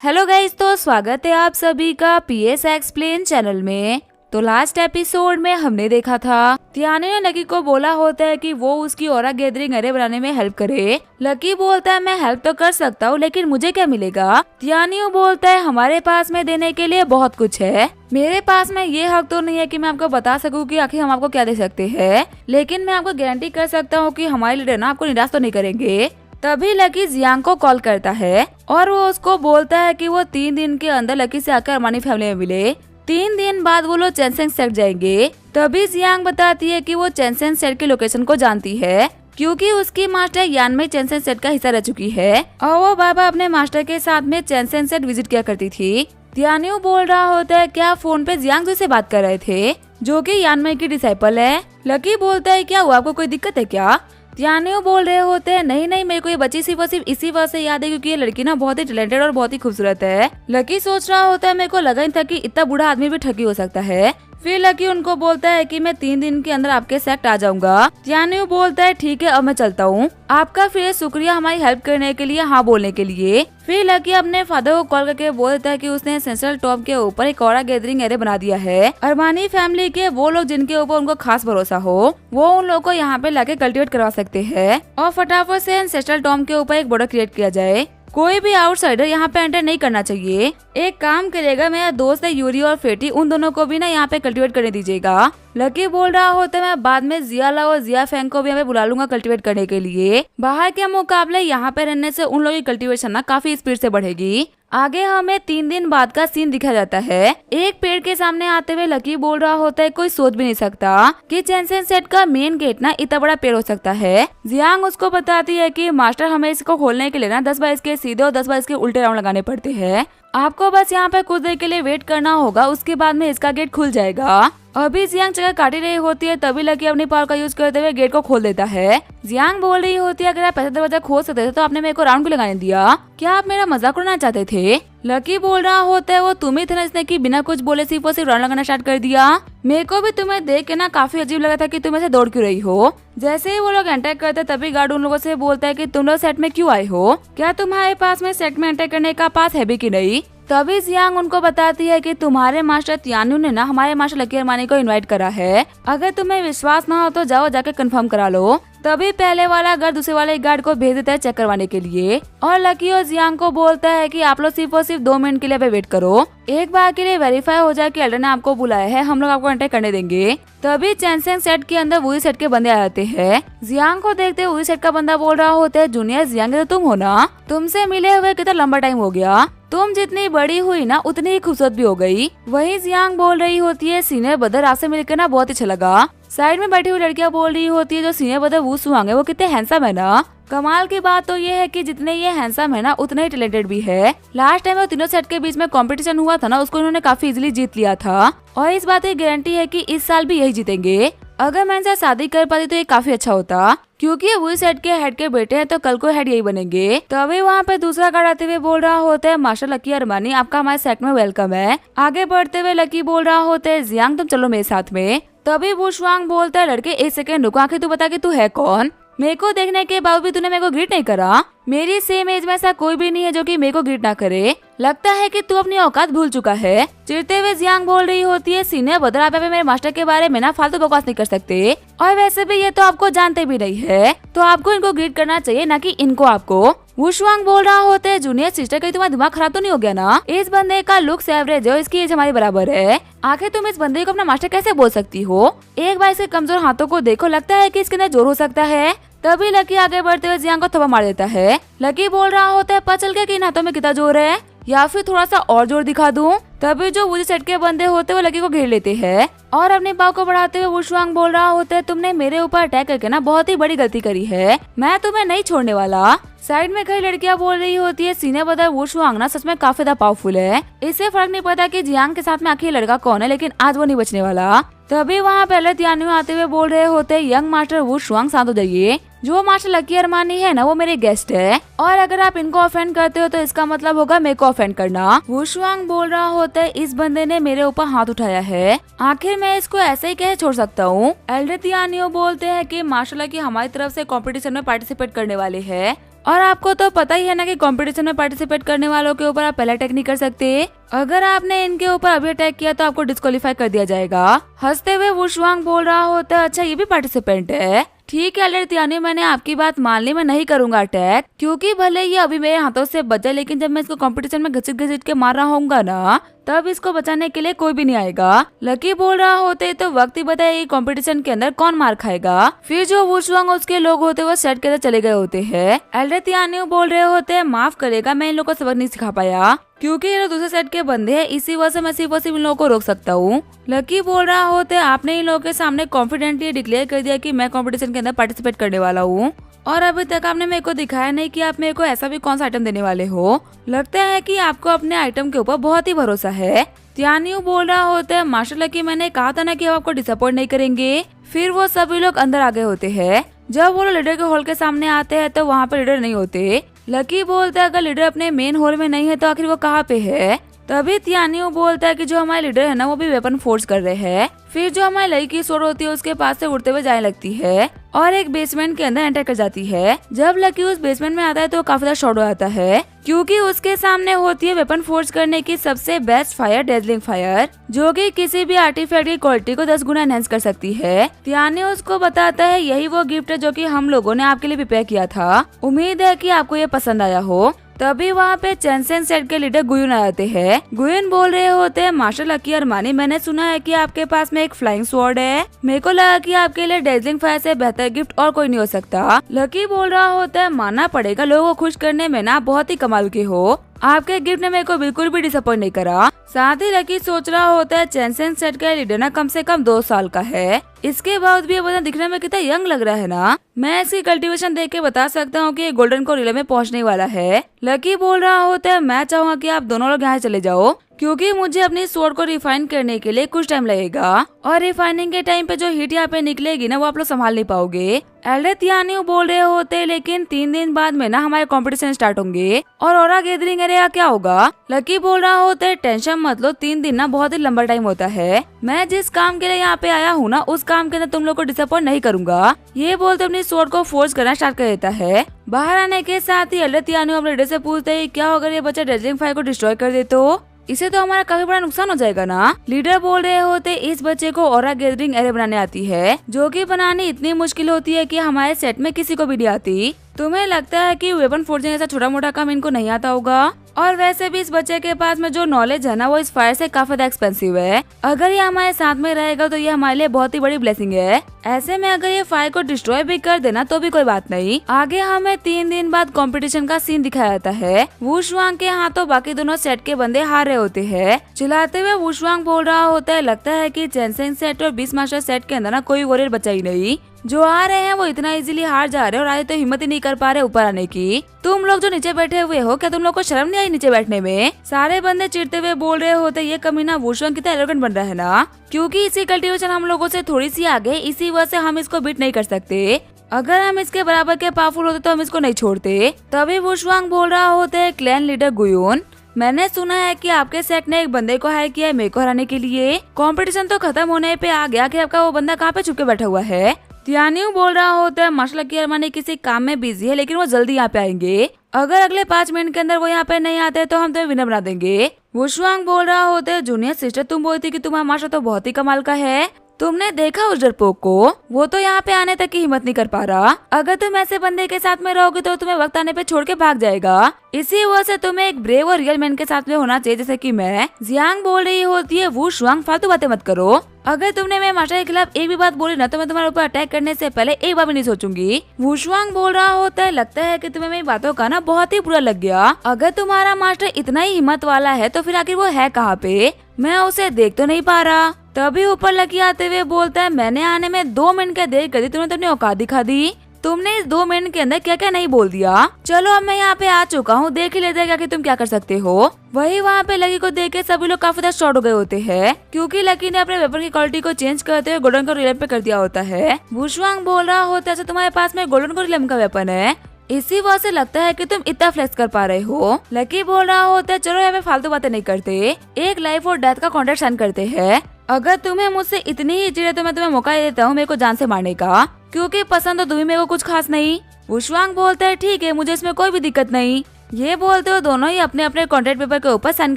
हेलो गाइस, तो स्वागत है आप सभी का पीएस एक्सप्लेन चैनल में। तो लास्ट एपिसोड में हमने देखा था तियानियो ने लकी को बोला होता है कि वो उसकी ऑरा गैदरिंग अरे बनाने में हेल्प करे। लकी बोलता है मैं हेल्प तो कर सकता हूँ, लेकिन मुझे क्या मिलेगा। तियानियो बोलता है हमारे पास में देने के लिए बहुत कुछ है। मेरे पास में ये हक तो नहीं है कि मैं आपको बता सकूं कि आखिर हम आपको क्या दे सकते हैं, लेकिन मैं आपको गारंटी कर सकता हूँ कि हमारे लीडर ना आपको निराश तो नहीं करेंगे। तभी लकी जियांग को कॉल करता है और वो उसको बोलता है कि वो 3 दिन के अंदर लकी से आकर अरमानी फैमिली में मिले। 3 दिन बाद वो लोग चैनसेंग सेट जाएंगे। तभी जियांग बताती है कि वो चैनसेंग सेट के लोकेशन को जानती है, क्योंकि उसकी मास्टर यानमई चैनसेंग सेट का हिस्सा रह चुकी है और वो बाबा अपने मास्टर के साथ में चैनसेंग सेट विजिट किया करती थी। तियानियो बोल रहा होता है क्या फोन पे जियांग से बात कर रहे थे, जो कि यानमई की डिसाइपल है। लकी बोलता है क्या हुआ, आपको कोई दिक्कत है क्या। तियानियो बोल रहे होते हैं नहीं मेरे को ये बच्ची सिर्फ इसी वजह से याद है क्योंकि ये लड़की ना बहुत ही टैलेंटेड और बहुत ही खूबसूरत है। लकी सोच रहा होता है मेरे को लगा ही था कि इतना बूढ़ा आदमी भी ठगी हो सकता है। फिर लकी उनको बोलता है कि मैं 3 दिन के अंदर आपके सेक्ट आ जाऊंगा। तियानियो बोलता है ठीक है अब मैं चलता हूँ, आपका फिर शुक्रिया हमारी हेल्प करने के लिए, हाँ बोलने के लिए। फिर लकी अपने फादर को कॉल करके बोल देता है कि उसने सेंट्रल टॉप के ऊपर एक ऑरा गैदरिंग एरिया बना दिया है। अरमानी फैमिली के वो लोग जिनके ऊपर उनको खास भरोसा हो, वो उन लोगों को यहाँ पे लाके कल्टिवेट करवा सकते हैं और फटाफट से एंसेस्ट्रल टॉम के ऊपर एक बॉर्डर क्रिएट किया जाए। कोई भी आउटसाइडर यहाँ पे एंटर नहीं करना चाहिए। एक काम करेगा, मेरा दोस्त है यूरी और फेटी, उन दोनों को भी ना यहाँ पे कल्टिवेट करने दीजिएगा। लकी बोल रहा होता है मैं बाद में जियाला और जिया फैंग को भी यहाँ पे बुला लूंगा कल्टिवेट करने के लिए। बाहर के मुकाबले यहाँ पे रहने से उन लोगों की कल्टिवेशन ना काफी स्पीड से बढ़ेगी। आगे हमें 3 दिन बाद का सीन दिखा जाता है। एक पेड़ के सामने आते हुए लकी बोल रहा होता है कोई सोच भी नहीं सकता कि चैनसेंग सेट का मेन गेट ना इतना बड़ा पेड़ हो सकता है। जियांग उसको बताती है कि मास्टर हमें इसको खोलने के लिए ना 10 बार इसके सीधे और 10 बार इसके उल्टे राउंड लगाने पड़ते हैं। आपको बस यहाँ पे कुछ देर के लिए वेट करना होगा, उसके बाद में इसका गेट खुल जाएगा। अभी जियांग जगह काटी रही होती है, तभी लकी अपनी पावर का यूज करते हुए गेट को खोल देता है। जियांग बोल रही होती है अगर आप ऐसा दरवाजा खोल सकते थे तो आपने मेरे को राउंड क्यों लगाने दिया, क्या आप मेरा मजाक उड़ाना चाहते थे। लकी बोल रहा होता है वो तुम ही थे ना जिसने कि बिना कुछ बोले सिर्फ राउंड लगाना स्टार्ट कर दिया। मेरे को भी तुम्हें देख के ना काफी अजीब लगा था कि तुम ऐसे दौड़ क्यों रही हो। जैसे ही वो लोग एंटर करते तभी गार्ड उन लोगों से बोलता है कि तुम लोग सेट में क्यों आए हो, क्या तुम्हारे पास में सेट में एंटर करने का पास है भी कि नहीं। तभी जियांग उनको बताती है कि तुम्हारे मास्टर तियानियो ने ना हमारे मास्टर लकी अरमानी को इनवाइट करा है। अगर तुम्हें विश्वास ना हो तो जाओ जाके कंफर्म करा लो। तभी पहले वाला गार्ड दूसरे वाले गार्ड को भेज देता है चेक करवाने के लिए और लकी और जियांग को बोलता है कि आप लोग सिर्फ और सिर्फ 2 मिनट के लिए वेट करो, एक बार के लिए वेरीफाई हो जाए कि एल्डर ने आपको बुलाया है, हम लोग आपको एंटर करने देंगे। तभी चैनसेंग सेट के अंदर वही सेट के बंदे आ जाते हैं। जियांग को देखते हुए वही सेट का बंदा बोल रहा होता है जूनियर जियांग तो तुम हो ना, तुमसे मिले हुए कितना लंबा टाइम हो गया, तुम जितनी बड़ी हुई ना उतनी ही खूबसूरत भी हो गई। वही जियांग बोल रही होती है सीनियर ब्रदर आपसे मिलकर ना बहुत अच्छा लगा। साइड में बैठी हुई लड़कियां बोल रही होती है जो सीनियर ब्रदर वू शुआंग है वो कितने हैंडसम है ना। कमाल की बात तो ये है कि जितने ये हैंडसम है ना उतने ही टैलेंटेड भी है। लास्ट टाइम वो तीनों सेट के बीच में कंपटीशन हुआ था ना उसको इन्होंने काफी इजीली जीत लिया था और इस बात की गारंटी है कि इस साल भी यही जीतेंगे। अगर मैं इनसे शादी कर पाती तो ये काफी अच्छा होता क्योंकि ये वही सेट के हेड के बेटे हैं तो कल को हेड यही बनेंगे। तो अभी वहाँ पे दूसरा कार्ड आते हुए बोल रहा होता है मास्टर लकी अरमानी आपका हमारे सेट में वेलकम है। आगे बढ़ते हुए लकी बोल रहा होता है जियांग तुम चलो मेरे साथ में। तभी वो शुआंग बोलता है लड़के एक सेकंड रुको आखिर तू बता कि तू है कौन। मेरे को देखने के बावजूद भी तूने मेरे को ग्रीट नहीं करा। मेरी सेम एज में ऐसा कोई भी नहीं है जो कि मेरे को ग्रीट ना करे। लगता है कि तू अपनी औकात भूल चुका है। चिढ़ते हुए जियांग बोल रही होती है सीनियर ब्रदर आप मेरे मास्टर के बारे में ना फालतू बकवास नहीं कर सकते और वैसे भी ये तो आपको जानते भी नहीं है तो आपको इनको ग्रीट करना चाहिए ना कि इनको आपको। वो शुआंग बोल रहा होता है जूनियर सिस्टर कहीं तुम्हारा दिमाग खराब तो नहीं हो गया ना। इस बंदे का लुक्स एवरेज है और इसकी एज हमारी बराबर है। आखिर तुम इस बंदे को अपना मास्टर कैसे बोल सकती हो। एक बार इसके कमजोर हाथों को देखो लगता है कि इसके अंदर जोर हो सकता है। तभी लकी आगे बढ़ते हुए जियांग को थप्पड़ मार देता है। लकी बोल रहा होता है पता चल गया कि इन हाथों में कितना जोर है या फिर थोड़ा सा और जोर दिखा दूं। तभी जो वो सेट के बंदे होते वो लकी को घेर लेते हैं और अपने पाव को बढ़ाते हुए वो शुआंग बोल रहा होता है तुमने मेरे ऊपर अटैक करके ना बहुत ही बड़ी गलती करी है। मैं तुम्हें नहीं छोड़ने वाला। साइड में कई लड़कियां बोल रही होती है सीनियर ब्रदर वो शुआंग ना सच में काफी ज्यादा पावरफुल है। इससे फर्क नहीं पड़ता कि जियांग के साथ में आखिर लड़का कौन है लेकिन आज वो नहीं बचने वाला। तभी वहाँ पहले तियान्यू आते हुए बोल रहे होते यंग मास्टर वो शुआंग शांत हो जाइए। जो मास्टर लकी अरमानी है ना वो मेरे गेस्ट है और अगर आप इनको ऑफेंड करते हो तो इसका मतलब होगा मेरे को ऑफेंड करना। वो शुआंग बोल रहा होता है इस बंदे ने मेरे ऊपर हाथ उठाया है आखिर मैं इसको ऐसे ही कैसे छोड़ सकता हूँ। एल्डर तियान्यू बोलते हैं कि मास्टर लकी हमारी तरफ से कंपटीशन में पार्टिसिपेट करने वाले हैं और आपको तो पता ही है ना कि कंपटीशन में पार्टिसिपेट करने वालों के ऊपर आप पहले अटैक नहीं कर सकते। अगर आपने इनके ऊपर अभी अटैक किया तो आपको डिस्क्वालीफाई कर दिया जाएगा। हंसते हुए वो शुआंग बोल रहा होता है अच्छा ये भी पार्टिसिपेंट है। ठीक है एल्डर तियान्यू मैंने आपकी बात मान ली मैं नहीं करूंगा अटैक क्योंकि भले ये अभी मेरे हाथों से बचा लेकिन जब मैं इसको कंपटीशन में घसीट घसीट के मार रहा होऊंगा ना तब इसको बचाने के लिए कोई भी नहीं आएगा। लकी बोल रहा होते तो वक्त ही बताए कंपटीशन के अंदर कौन मार खाएगा। फिर जो वो शुआंग उसके लोग होते वो सेट के अंदर चले गए होते हैं। एल्डर तियान्यू बोल रहे होते हैं माफ करेगा मैं इन लोगों को सबक नहीं सिखा पाया क्योंकि ये दूसरे सेट के बंदे हैं इसी वजह से मैं सिर्फ इन लोगों को रोक सकता हूँ। लकी बोल रहा होते आपने इन लोगों के सामने कॉन्फिडेंटली डिक्लेयर कर दिया कि मैं कंपटीशन के अंदर पार्टिसिपेट करने वाला हूँ और अभी तक आपने मेरे को दिखाया नहीं कि आप मेरे को ऐसा भी कौन सा आइटम देने वाले हो। लगता है कि आपको अपने आइटम के ऊपर बहुत ही भरोसा है। तियान्यू बोल रहा होता है मास्टर लकी मैंने कहा था ना कि हम आपको डिसअपॉइंट नहीं करेंगे। फिर वो सभी लोग अंदर आ गए होते हैं। जब वो लीडर के हॉल के सामने आते हैं तो वहाँ पे लीडर नहीं होते। लकी बोलता है अगर लीडर अपने मेन हॉल में नहीं है तो आखिर वो कहाँ पे है। तभी तियान्यू बोलता है कि जो हमारे लीडर है ना वो भी वेपन फोर्स कर रहे हैं। फिर जो हमारी लड़की सोड होती है उसके पास से उड़ते हुए जाने लगती है और एक बेसमेंट के अंदर एंटर कर जाती है। जब लकी उस बेसमेंट में आता है तो काफी ज्यादा शॉर्ट हो जाता है क्योंकि उसके सामने होती है वेपन फोर्स करने की सबसे बेस्ट फायर डेजलिंग फायर जो कि किसी भी आर्टिफैक्ट की क्वालिटी को 10 गुना एनहेंस कर सकती है। तियान्यू उसको बताता है यही वो गिफ्ट है जो कि हम लोगों ने आपके लिए प्रिपेयर किया था। उम्मीद है कि आपको ये पसंद आया हो। तभी वहाँ पे चेंसेन सेट के लीडर गुयुन आ जाते हैं। गुयुन बोल रहे होते हैं मास्टर लकी अरमानी मैंने सुना है कि आपके पास में एक फ्लाइंग स्वॉर्ड है। मेरे को लगा कि आपके लिए डेजलिंग फायर से बेहतर गिफ्ट और कोई नहीं हो सकता। लकी बोल रहा होता है मानना पड़ेगा लोगों को खुश करने में ना बहुत ही कमाल के हो। आपके गिफ्ट ने मेरे को बिल्कुल भी डिसअपॉइंट नहीं करा। साथ ही लकी सोच रहा होता है चेंसेन सेट का लीडर ना कम से कम 2 साल का है। इसके बाद भी ये बंदा दिखने में कितना यंग लग रहा है ना। मैं इसकी कल्टीवेशन देख के बता सकता हूँ कि ये गोल्डन को रिले में पहुँचने वाला है। लकी बोल रहा होता है मैं चाहूँगा कि आप दोनों लोग यहाँ चले जाओ क्योंकि मुझे अपनी स्वॉर्ड को रिफाइन करने के लिए कुछ टाइम लगेगा और रिफाइनिंग के टाइम पे जो हीट यहाँ पे निकलेगी ना वो आप लोग संभाल नहीं पाओगे। एल्डर तियान्यू बोल रहे होते लेकिन 3 दिन बाद में ना हमारे कंपटीशन स्टार्ट होंगे और ऑरा गैदरिंग एरिया क्या होगा। लकी बोल रहा होते टेंशन मत लो 3 दिन ना बहुत ही लंबा टाइम होता है। मैं जिस काम के लिए यहाँ पे आया हूँ ना उस काम के अंदर तुम लोग को डिसअपॉइंट नहीं करूंगा। ये बोलते अपनी स्वॉर्ड को फोर्स करना स्टार्ट कर देता है। बाहर आने के साथ ही एल्डर तियान्यू अपने लीडर से पूछते हैं क्या अगर ये बच्चा डेजलिंग फायर को डिस्ट्रॉय कर दे तो इसे तो हमारा काफी बड़ा नुकसान हो जाएगा ना। लीडर बोल रहे होते इस बच्चे को ऑरा गैदरिंग एरे बनाने आती है जो कि बनानी इतनी मुश्किल होती है कि हमारे सेट में किसी को भी नहीं आती। तुम्हें लगता है कि वेपन फोर्जिंग जैसा छोटा मोटा काम इनको नहीं आता होगा। और वैसे भी इस बच्चे के पास में जो नॉलेज है ना वो इस फायर से काफी ज्यादा एक्सपेंसिव है। अगर ये हमारे साथ में रहेगा तो ये हमारे लिए बहुत ही बड़ी ब्लेसिंग है। ऐसे में अगर ये फायर को डिस्ट्रॉय भी कर देना तो भी कोई बात नहीं। आगे हमें 3 दिन बाद कंपटीशन का सीन दिखाया जाता है। वुशवांग के हाथों बाकी दोनों सेट के बंदे हार रहे होते हैं। चिल्लाते हुए वुशवांग बोल रहा होता है, लगता है कि चेनसेंग सेट और बीस मास्टर सेट के अंदर ना कोई वॉरियर बचा ही नहीं। जो आ रहे हैं वो इतना इजीली हार जा रहे हैं और आज तो हिम्मत ही नहीं कर पा रहे ऊपर आने की। तुम लोग जो नीचे बैठे हुए हो, क्या तुम लोग को शर्म नहीं आई नीचे बैठने में? सारे बंदे चिढ़ते हुए बोल रहे होते, ये कमीना वुशवांग कितना एरोगेंट बन रहा है ना, क्योंकि इसी कल्टीवेशन हम लोगों से थोड़ी सी आगे, इसी वजह से हम इसको बीट नहीं कर सकते। अगर हम इसके बराबर के पावरफुल होते तो हम इसको नहीं छोड़ते। तभी वुशवांग बोल रहा होता है, क्लैन लीडर गुयोन, मैंने सुना है कि आपके सेट ने एक बंदे को हायर किया है मेरे को हराने के लिए। कंपटीशन तो खत्म होने पे आ गया कि आपका वो बंदा कहाँ पे छुप के बैठा हुआ है। तियानियो बोल रहा होता है, माशाल्लाह की अरमानी किसी काम में बिजी है लेकिन वो जल्दी यहाँ पे आएंगे। अगर अगले 5 मिनट के अंदर वो यहाँ पे नहीं आते तो हम तुम्हें विनर बना देंगे। वुशवांग बोल रहा होता है, जूनियर सिस्टर तुम बोलती कि तुम्हारा माशा तो बहुत ही कमाल का है। तुमने देखा उस डरपोक को, वो तो यहाँ पे आने तक की हिम्मत नहीं कर पा रहा। अगर तुम ऐसे बंदे के साथ में रहोगे तो तुम्हें वक्त आने पे छोड़ के भाग जाएगा। इसी वजह से तुम्हें एक ब्रेव और रियल मैन के साथ में होना चाहिए, जैसे कि मैं। जियांग बोल रही होती है, वुशवांग फालतू बातें मत करो। अगर तुमने मेरे मास्टर के खिलाफ एक भी बात बोली ना तो मैं तुम्हारे ऊपर अटैक करने से पहले एक बार भी नहीं सोचूंगी। वुशवांग बोल रहा होता है, लगता है कि तुम्हें मेरी बातों का ना बहुत ही बुरा लग गया। अगर तुम्हारा मास्टर इतना ही हिम्मत वाला है तो फिर आखिर वो है कहाँ पे? मैं उसे देख तो नहीं पा रहा। तभी ऊपर लकी आते हुए बोलता है, मैंने आने में 2 मिनट का देर कर दी, तुमने तो अपनी औकात दिखा दी। तुमने इस 2 मिनट के अंदर क्या क्या नहीं बोल दिया। चलो अब मैं यहाँ पे आ चुका हूँ, देख ही लेते हैं कि तुम क्या कर सकते हो। वही वहाँ पे लकी को देख के सभी लोग काफी ज्यादा शॉर्ट हो गए होते हैं, क्योंकि लकी ने अपने वेपन की क्वालिटी को चेंज करते हुए गोल्डन को रिलम पे कर दिया होता है। वुशवांग बोल रहा होता है, तुम्हारे पास में गोल्डन को रिलम का वेपन है, इसी वजह से लगता है कि तुम इतना फ्लेक्स कर पा रहे हो। लकी बोल रहा होता है, चलो यहाँ पे फालतू बातें नहीं करते, एक लाइफ और डेथ का कॉन्ट्रैक्ट साइन करते हैं। अगर तुम्हें मुझसे इतनी ही चिढ़ है तो मैं तुम्हें मौका देता हूँ मेरे को जान से मारने का, क्योंकि पसंद तो तुम्हें मेरे को कुछ खास नहीं। वुशवांग बोलता है, ठीक है, मुझे इसमें कोई भी दिक्कत नहीं। ये बोलते हो दोनों ही अपने अपने कॉन्ट्रैक्ट पेपर के ऊपर साइन